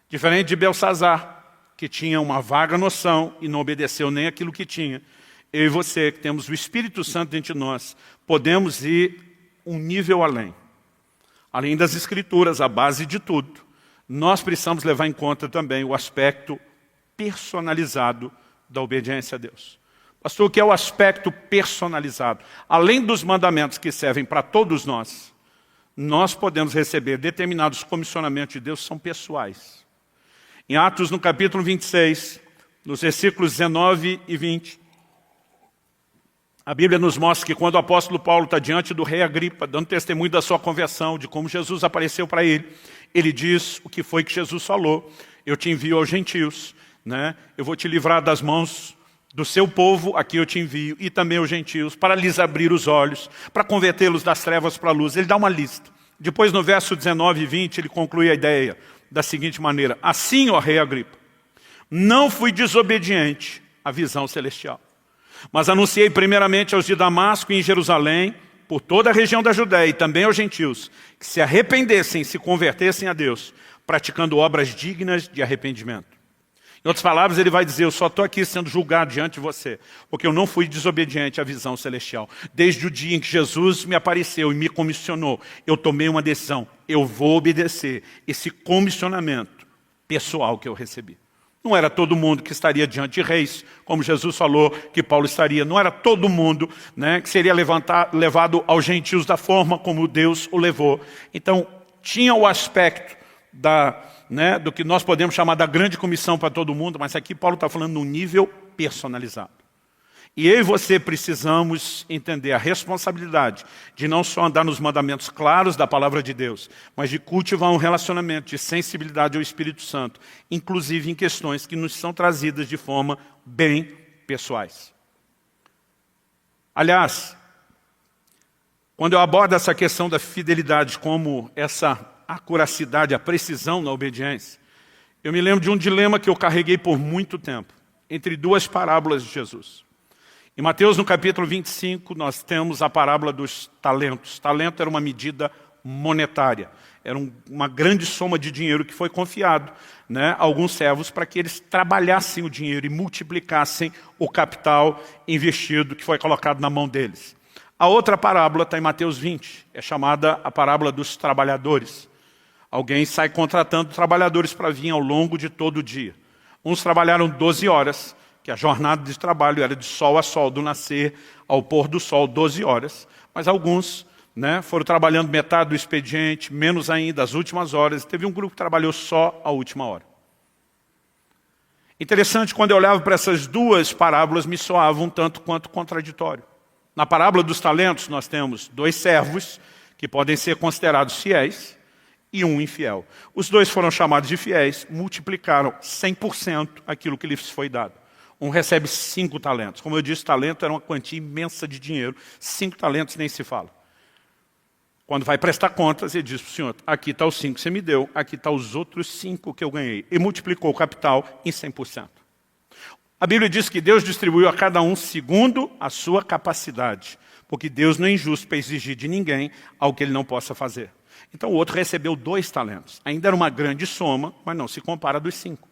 Diferente de Belsazar, que tinha uma vaga noção e não obedeceu nem aquilo que tinha. Eu e você, que temos o Espírito Santo dentro de nós, podemos ir um nível além. Além das Escrituras, a base de tudo, nós precisamos levar em conta também o aspecto personalizado da obediência a Deus. Pastor, o que é o aspecto personalizado? Além dos mandamentos que servem para todos nós podemos receber determinados comissionamentos de Deus que são pessoais. Em Atos, no capítulo 26, nos versículos 19 e 20, a Bíblia nos mostra que quando o apóstolo Paulo está diante do rei Agripa, dando testemunho da sua conversão, de como Jesus apareceu para ele, ele diz o que foi que Jesus falou. Eu te envio aos gentios, né? Eu vou te livrar das mãos do seu povo, aqui eu te envio, e também os gentios, para lhes abrir os olhos, para convertê-los das trevas para a luz. Ele dá uma lista. Depois, no verso 19 e 20, ele conclui a ideia da seguinte maneira. Assim, ó rei Agripa, não fui desobediente à visão celestial, mas anunciei primeiramente aos de Damasco e em Jerusalém, por toda a região da Judéia e também aos gentios, que se arrependessem e se convertessem a Deus, praticando obras dignas de arrependimento. Em outras palavras, ele vai dizer, eu só estou aqui sendo julgado diante de você, porque eu não fui desobediente à visão celestial. Desde o dia em que Jesus me apareceu e me comissionou, eu tomei uma decisão, eu vou obedecer esse comissionamento pessoal que eu recebi. Não era todo mundo que estaria diante de reis, como Jesus falou que Paulo estaria. Não era todo mundo, né, que seria levado aos gentios da forma como Deus o levou. Então, tinha o aspecto do que nós podemos chamar da grande comissão para todo mundo, mas aqui Paulo está falando num nível personalizado. E eu e você precisamos entender a responsabilidade de não só andar nos mandamentos claros da palavra de Deus, mas de cultivar um relacionamento de sensibilidade ao Espírito Santo, inclusive em questões que nos são trazidas de forma bem pessoais. Aliás, quando eu abordo essa questão da fidelidade como essa acuracidade, a precisão na obediência, eu me lembro de um dilema que eu carreguei por muito tempo, entre duas parábolas de Jesus. Em Mateus, no capítulo 25, nós temos a parábola dos talentos. Talento era uma medida monetária, era uma grande soma de dinheiro que foi confiado, né, a alguns servos para que eles trabalhassem o dinheiro e multiplicassem o capital investido que foi colocado na mão deles. A outra parábola está em Mateus 20, é chamada a parábola dos trabalhadores. Alguém sai contratando trabalhadores para vir ao longo de todo o dia. Uns trabalharam 12 horas, que a jornada de trabalho era de sol a sol, do nascer ao pôr do sol, 12 horas. Mas alguns foram trabalhando metade do expediente, menos ainda, as últimas horas. Teve um grupo que trabalhou só a última hora. Interessante, quando eu olhava para essas duas parábolas, me soava um tanto quanto contraditório. Na parábola dos talentos, nós temos 2 servos, que podem ser considerados fiéis, e um infiel. Os 2 foram chamados de fiéis, multiplicaram 100% aquilo que lhes foi dado. Um recebe 5 talentos. Como eu disse, talento era uma quantia imensa de dinheiro. 5 talentos nem se fala. Quando vai prestar contas, ele diz para o senhor, aqui está os 5 que você me deu, aqui está os outros 5 que eu ganhei. E multiplicou o capital em 100%. A Bíblia diz que Deus distribuiu a cada um segundo a sua capacidade. Porque Deus não é injusto para exigir de ninguém algo que ele não possa fazer. Então o outro recebeu 2 talentos. Ainda era uma grande soma, mas não se compara dos 5.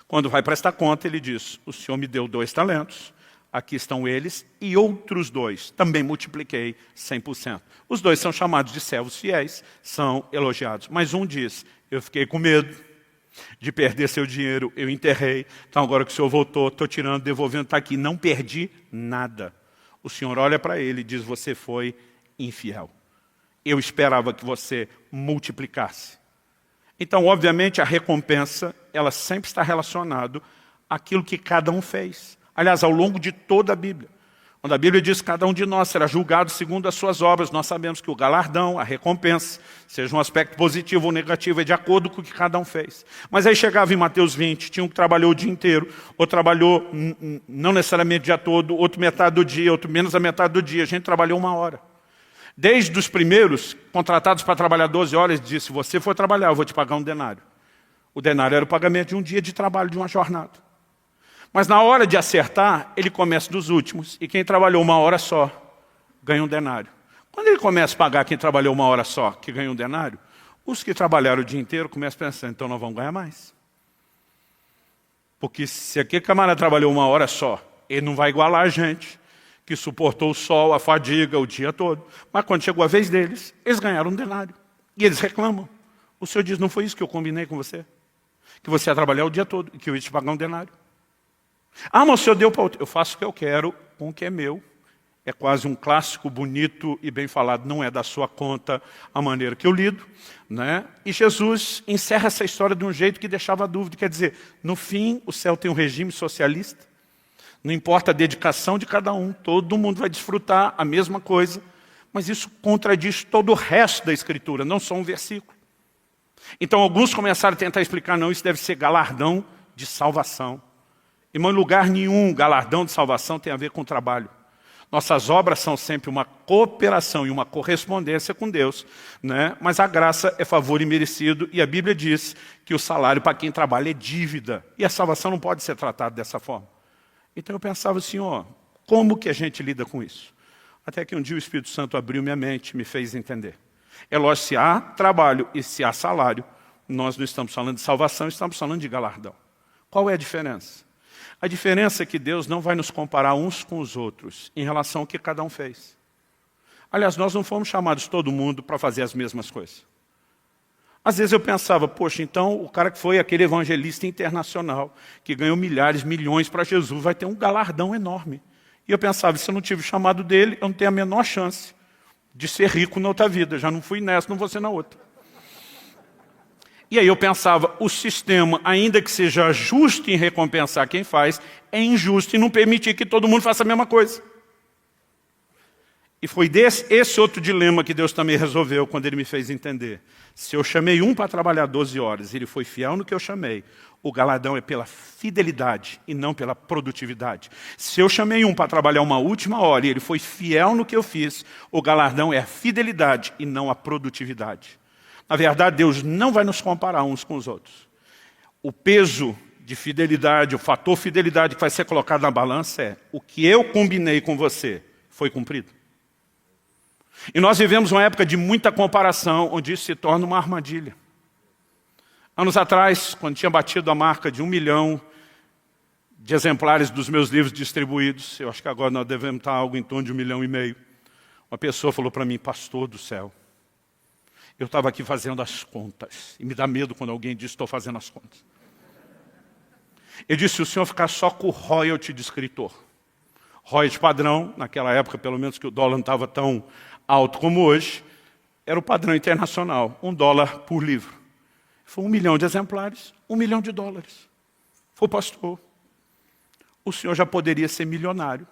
Quando vai prestar conta, ele diz, o senhor me deu 2 talentos, aqui estão eles, e outros 2, também multipliquei 100%. Os 2 são chamados de servos fiéis, são elogiados. Mas um diz, eu fiquei com medo de perder seu dinheiro, eu enterrei, então agora que o senhor voltou, estou tirando, devolvendo, está aqui, não perdi nada. O senhor olha para ele e diz, você foi infiel. Eu esperava que você multiplicasse. Então, obviamente, a recompensa, ela sempre está relacionada àquilo que cada um fez. Aliás, ao longo de toda a Bíblia. Quando a Bíblia diz que cada um de nós será julgado segundo as suas obras, nós sabemos que o galardão, a recompensa, seja um aspecto positivo ou negativo, é de acordo com o que cada um fez. Mas aí chegava em Mateus 20, tinha um que trabalhou o dia inteiro, outro trabalhou não necessariamente o dia todo, outro metade do dia, outro menos a metade do dia. A gente trabalhou 1 hora. Desde os primeiros, contratados para trabalhar 12 horas, disse, se você for trabalhar, eu vou te pagar um denário. O denário era o pagamento de um dia de trabalho, de uma jornada. Mas na hora de acertar, ele começa dos últimos. E quem trabalhou 1 hora só, ganha um denário. Quando ele começa a pagar quem trabalhou 1 hora só, que ganha um denário, os que trabalharam o dia inteiro começam a pensar, então nós vamos ganhar mais. Porque se aquele camarada trabalhou 1 hora só, ele não vai igualar a gente, que suportou o sol, a fadiga, o dia todo. Mas quando chegou a vez deles, eles ganharam um denário. E eles reclamam. O senhor diz, não foi isso que eu combinei com você? Que você ia trabalhar o dia todo e que eu ia te pagar um denário. Ah, mas o senhor deu para outro. Eu faço o que eu quero com o que é meu. É quase um clássico bonito e bem falado. Não é da sua conta a maneira que eu lido. E Jesus encerra essa história de um jeito que deixava dúvida. Quer dizer, no fim, o céu tem um regime socialista. Não importa a dedicação de cada um, todo mundo vai desfrutar a mesma coisa, mas isso contradiz todo o resto da Escritura, não só um versículo. Então alguns começaram a tentar explicar, não, isso deve ser galardão de salvação. Irmão, em lugar nenhum, galardão de salvação tem a ver com trabalho. Nossas obras são sempre uma cooperação e uma correspondência com Deus, mas a graça é favor imerecido e a Bíblia diz que o salário para quem trabalha é dívida. E a salvação não pode ser tratada dessa forma. Então eu pensava assim, como que a gente lida com isso? Até que um dia o Espírito Santo abriu minha mente, me fez entender. É lógico, se há trabalho e se há salário, nós não estamos falando de salvação, estamos falando de galardão. Qual é a diferença? A diferença é que Deus não vai nos comparar uns com os outros em relação ao que cada um fez. Aliás, nós não fomos chamados todo mundo para fazer as mesmas coisas. Às vezes eu pensava, poxa, então o cara que foi aquele evangelista internacional, que ganhou milhares, milhões para Jesus, vai ter um galardão enorme. E eu pensava, se eu não tive o chamado dele, eu não tenho a menor chance de ser rico na outra vida. Já não fui nessa, não vou ser na outra. E aí eu pensava, o sistema, ainda que seja justo em recompensar quem faz, é injusto em não permitir que todo mundo faça a mesma coisa. E foi esse outro dilema que Deus também resolveu quando Ele me fez entender. Se eu chamei um para trabalhar 12 horas e ele foi fiel no que eu chamei, o galardão é pela fidelidade e não pela produtividade. Se eu chamei um para trabalhar 1 última hora e ele foi fiel no que eu fiz, o galardão é a fidelidade e não a produtividade. Na verdade, Deus não vai nos comparar uns com os outros. O peso de fidelidade, o fator fidelidade que vai ser colocado na balança é o que eu combinei com você foi cumprido. E nós vivemos uma época de muita comparação, onde isso se torna uma armadilha. Anos atrás, quando tinha batido a marca de 1 milhão de exemplares dos meus livros distribuídos, eu acho que agora nós devemos estar algo em torno de 1,5 milhão, uma pessoa falou para mim, pastor do céu, eu estava aqui fazendo as contas, e me dá medo quando alguém diz, estou fazendo as contas. Ele disse, se o senhor ficar só com o royalty de escritor, royalty padrão, naquela época, pelo menos que o dólar não estava tão alto como hoje, era o padrão internacional, $1 por livro. Foi 1 milhão de exemplares, $1 milhão. Foi pastor. O senhor já poderia ser milionário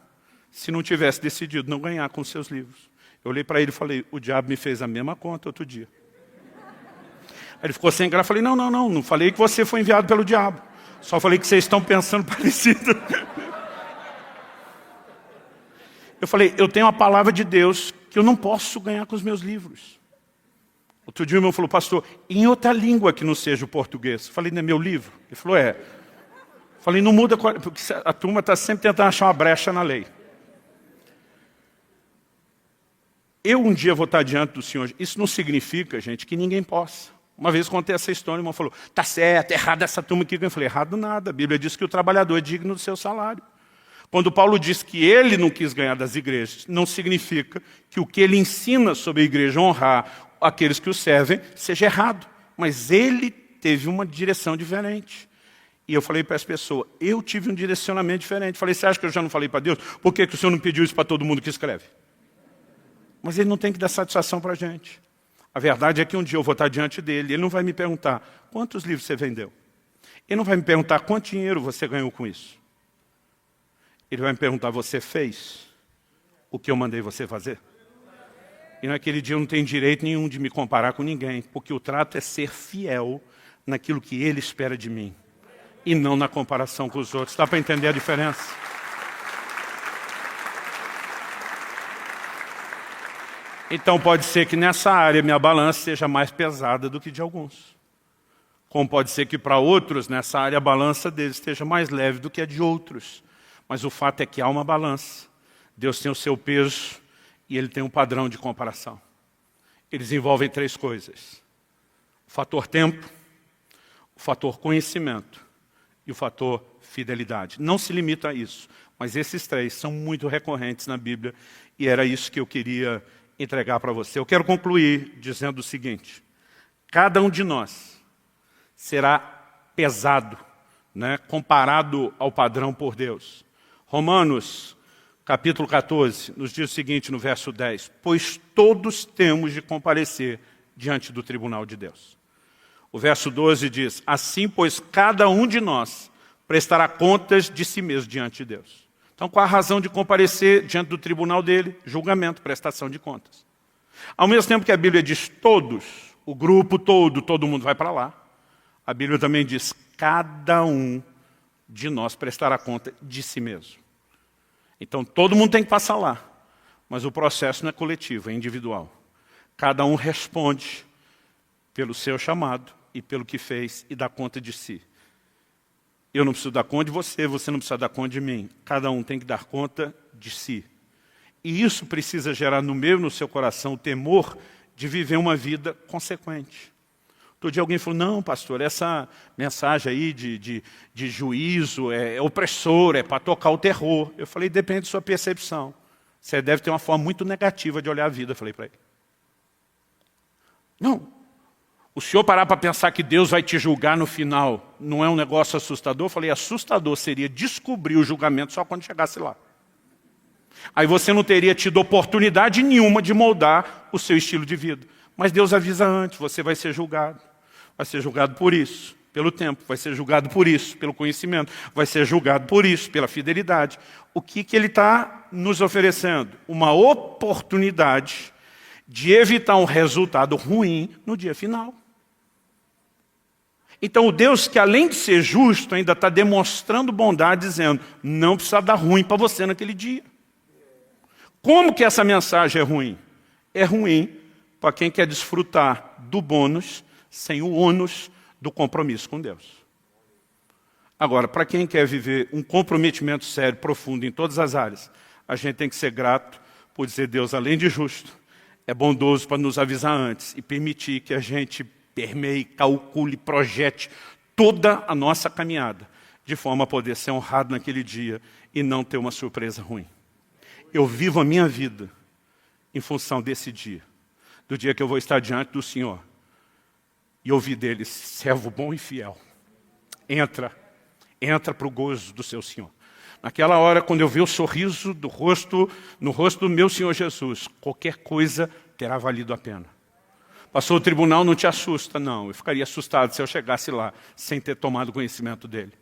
se não tivesse decidido não ganhar com seus livros. Eu olhei para ele e falei, o diabo me fez a mesma conta outro dia. Aí ele ficou sem graça, falei, não falei que você foi enviado pelo diabo. Só falei que vocês estão pensando parecido. Eu falei, eu tenho a palavra de Deus que eu não posso ganhar com os meus livros. Outro dia o irmão falou, pastor, em outra língua que não seja o português. Eu falei, não é meu livro? Ele falou, é. Eu falei, não muda, porque a turma está sempre tentando achar uma brecha na lei. Eu um dia vou estar diante do Senhor. Isso não significa, gente, que ninguém possa. Uma vez contei essa história, o irmão falou, está certo, errado essa turma aqui. Eu falei, errado nada, a Bíblia diz que o trabalhador é digno do seu salário. Quando Paulo diz que ele não quis ganhar das igrejas, não significa que o que ele ensina sobre a igreja honrar aqueles que o servem seja errado. Mas ele teve uma direção diferente. E eu falei para essa pessoa, eu tive um direcionamento diferente. Falei, você acha que eu já não falei para Deus? Por que o Senhor não pediu isso para todo mundo que escreve? Mas ele não tem que dar satisfação para a gente. A verdade é que um dia eu vou estar diante dele, ele não vai me perguntar, quantos livros você vendeu? Ele não vai me perguntar, quanto dinheiro você ganhou com isso? Ele vai me perguntar, você fez o que eu mandei você fazer? E naquele dia eu não tenho direito nenhum de me comparar com ninguém, porque o trato é ser fiel naquilo que ele espera de mim, e não na comparação com os outros. Dá para entender a diferença? Então pode ser que nessa área minha balança seja mais pesada do que de alguns. Como pode ser que para outros, nessa área, a balança deles esteja mais leve do que a de outros. Mas o fato é que há uma balança. Deus tem o seu peso e Ele tem um padrão de comparação. Eles envolvem 3 coisas. O fator tempo, o fator conhecimento e o fator fidelidade. Não se limita a isso, mas esses 3 são muito recorrentes na Bíblia e era isso que eu queria entregar para você. Eu quero concluir dizendo o seguinte, cada um de nós será pesado, né, comparado ao padrão por Deus. Romanos, capítulo 14, nos diz o seguinte no verso 10, pois todos temos de comparecer diante do tribunal de Deus. O verso 12 diz, assim, pois cada um de nós prestará contas de si mesmo diante de Deus. Então, qual a razão de comparecer diante do tribunal dele? Julgamento, prestação de contas. Ao mesmo tempo que a Bíblia diz todos, o grupo todo mundo vai para lá, a Bíblia também diz, cada um de nós prestará conta de si mesmo. Então, todo mundo tem que passar lá, mas o processo não é coletivo, é individual. Cada um responde pelo seu chamado e pelo que fez e dá conta de si. Eu não preciso dar conta de você, você não precisa dar conta de mim. Cada um tem que dar conta de si. E isso precisa gerar no meu e no seu coração o temor de viver uma vida consequente. Outro dia alguém falou, não, pastor, essa mensagem aí de juízo é opressora, é para tocar o terror. Eu falei, depende da sua percepção. Você deve ter uma forma muito negativa de olhar a vida, eu falei para ele. Não. O senhor parar para pensar que Deus vai te julgar no final, não é um negócio assustador? Eu falei, assustador seria descobrir o julgamento só quando chegasse lá. Aí você não teria tido oportunidade nenhuma de moldar o seu estilo de vida. Mas Deus avisa antes, você vai ser julgado. Vai ser julgado por isso, pelo tempo. Vai ser julgado por isso, pelo conhecimento. Vai ser julgado por isso, pela fidelidade. O que Ele está nos oferecendo? Uma oportunidade de evitar um resultado ruim no dia final. Então o Deus que além de ser justo, ainda está demonstrando bondade, dizendo, não precisa dar ruim para você naquele dia. Como que essa mensagem é ruim? É ruim para quem quer desfrutar do bônus, sem o ônus do compromisso com Deus. Agora, para quem quer viver um comprometimento sério, profundo em todas as áreas, a gente tem que ser grato por dizer, Deus, além de justo, é bondoso para nos avisar antes e permitir que a gente permeie, calcule, projete toda a nossa caminhada, de forma a poder ser honrado naquele dia e não ter uma surpresa ruim. Eu vivo a minha vida em função desse dia, do dia que eu vou estar diante do Senhor e ouvir dele, servo bom e fiel. Entra entra para o gozo do seu Senhor. Naquela hora, quando eu ver o sorriso no rosto do meu Senhor Jesus, qualquer coisa terá valido a pena. Passou o tribunal, não te assusta, não. Eu ficaria assustado se eu chegasse lá sem ter tomado conhecimento dele.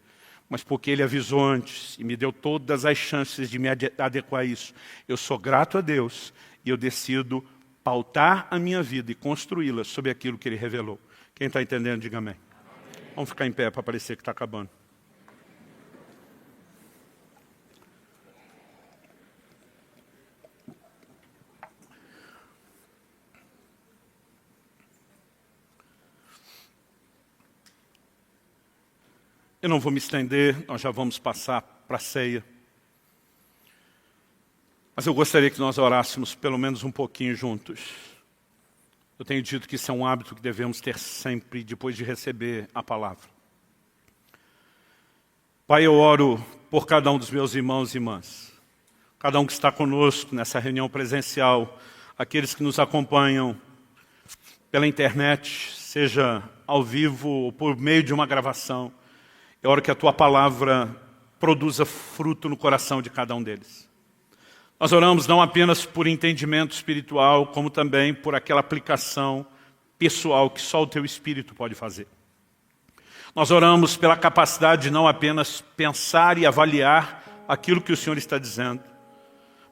Mas porque ele avisou antes e me deu todas as chances de me adequar a isso. Eu sou grato a Deus e eu decido pautar a minha vida e construí-la sobre aquilo que ele revelou. Quem está entendendo, diga amém. Vamos ficar em pé para parecer que está acabando. Eu não vou me estender, nós já vamos passar para a ceia. Mas eu gostaria que nós orássemos pelo menos um pouquinho juntos. Eu tenho dito que isso é um hábito que devemos ter sempre depois de receber a palavra. Pai, eu oro por cada um dos meus irmãos e irmãs. Cada um que está conosco nessa reunião presencial. Aqueles que nos acompanham pela internet, seja ao vivo ou por meio de uma gravação. Eu oro que a Tua palavra produza fruto no coração de cada um deles. Nós oramos não apenas por entendimento espiritual, como também por aquela aplicação pessoal que só o Teu Espírito pode fazer. Nós oramos pela capacidade de não apenas pensar e avaliar aquilo que o Senhor está dizendo,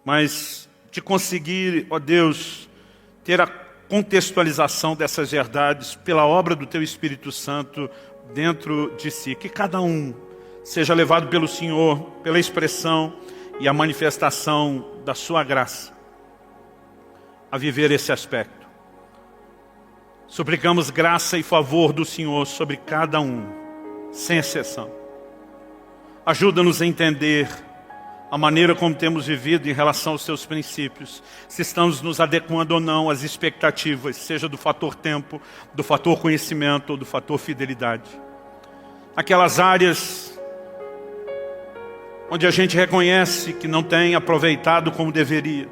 mas de conseguir, ó Deus, ter a contextualização dessas verdades pela obra do Teu Espírito Santo dentro de si. Que cada um seja levado pelo Senhor, pela expressão e a manifestação da sua graça a viver esse aspecto. Suplicamos graça e favor do Senhor sobre cada um, sem exceção. Ajuda-nos a entender a maneira como temos vivido em relação aos Teus princípios, se estamos nos adequando ou não às expectativas, seja do fator tempo, do fator conhecimento ou do fator fidelidade. Aquelas áreas onde a gente reconhece que não tem aproveitado como deveria,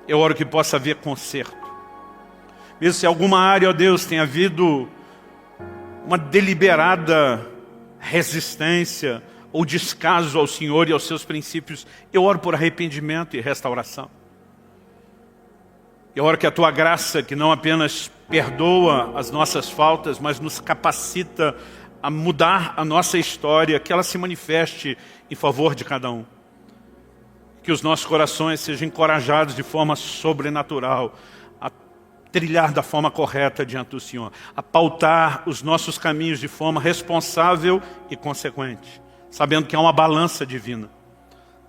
eu oro que possa haver conserto. Mesmo se alguma área, ó Deus, tenha havido uma deliberada resistência ou descaso ao Senhor e aos seus princípios, eu oro por arrependimento e restauração. Eu oro que a Tua graça, que não apenas perdoa as nossas faltas, mas nos capacita a mudar a nossa história, que ela se manifeste em favor de cada um. Que os nossos corações sejam encorajados de forma sobrenatural a trilhar da forma correta diante do Senhor, a pautar os nossos caminhos de forma responsável e consequente, sabendo que há uma balança divina,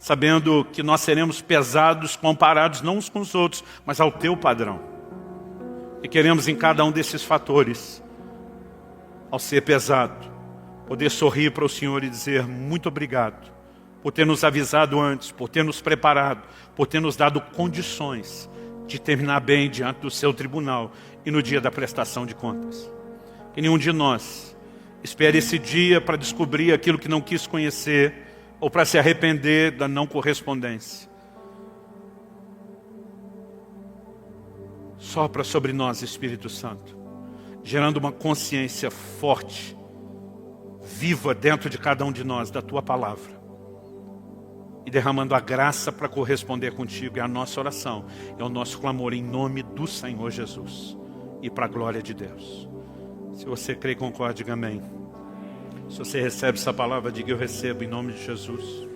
sabendo que nós seremos pesados, comparados não uns com os outros, mas ao Teu padrão. E queremos em cada um desses fatores, ao ser pesado, poder sorrir para o Senhor e dizer muito obrigado por ter nos avisado antes, por ter nos preparado, por ter nos dado condições de terminar bem diante do Seu tribunal e no dia da prestação de contas. Que nenhum de nós espere esse dia para descobrir aquilo que não quis conhecer ou para se arrepender da não correspondência. Sopra sobre nós, Espírito Santo, gerando uma consciência forte, viva dentro de cada um de nós, da Tua palavra. E derramando a graça para corresponder contigo. É a nossa oração, é o nosso clamor em nome do Senhor Jesus. E para a glória de Deus. Se você crê e concorda, diga amém. Se você recebe essa palavra, diga eu recebo em nome de Jesus.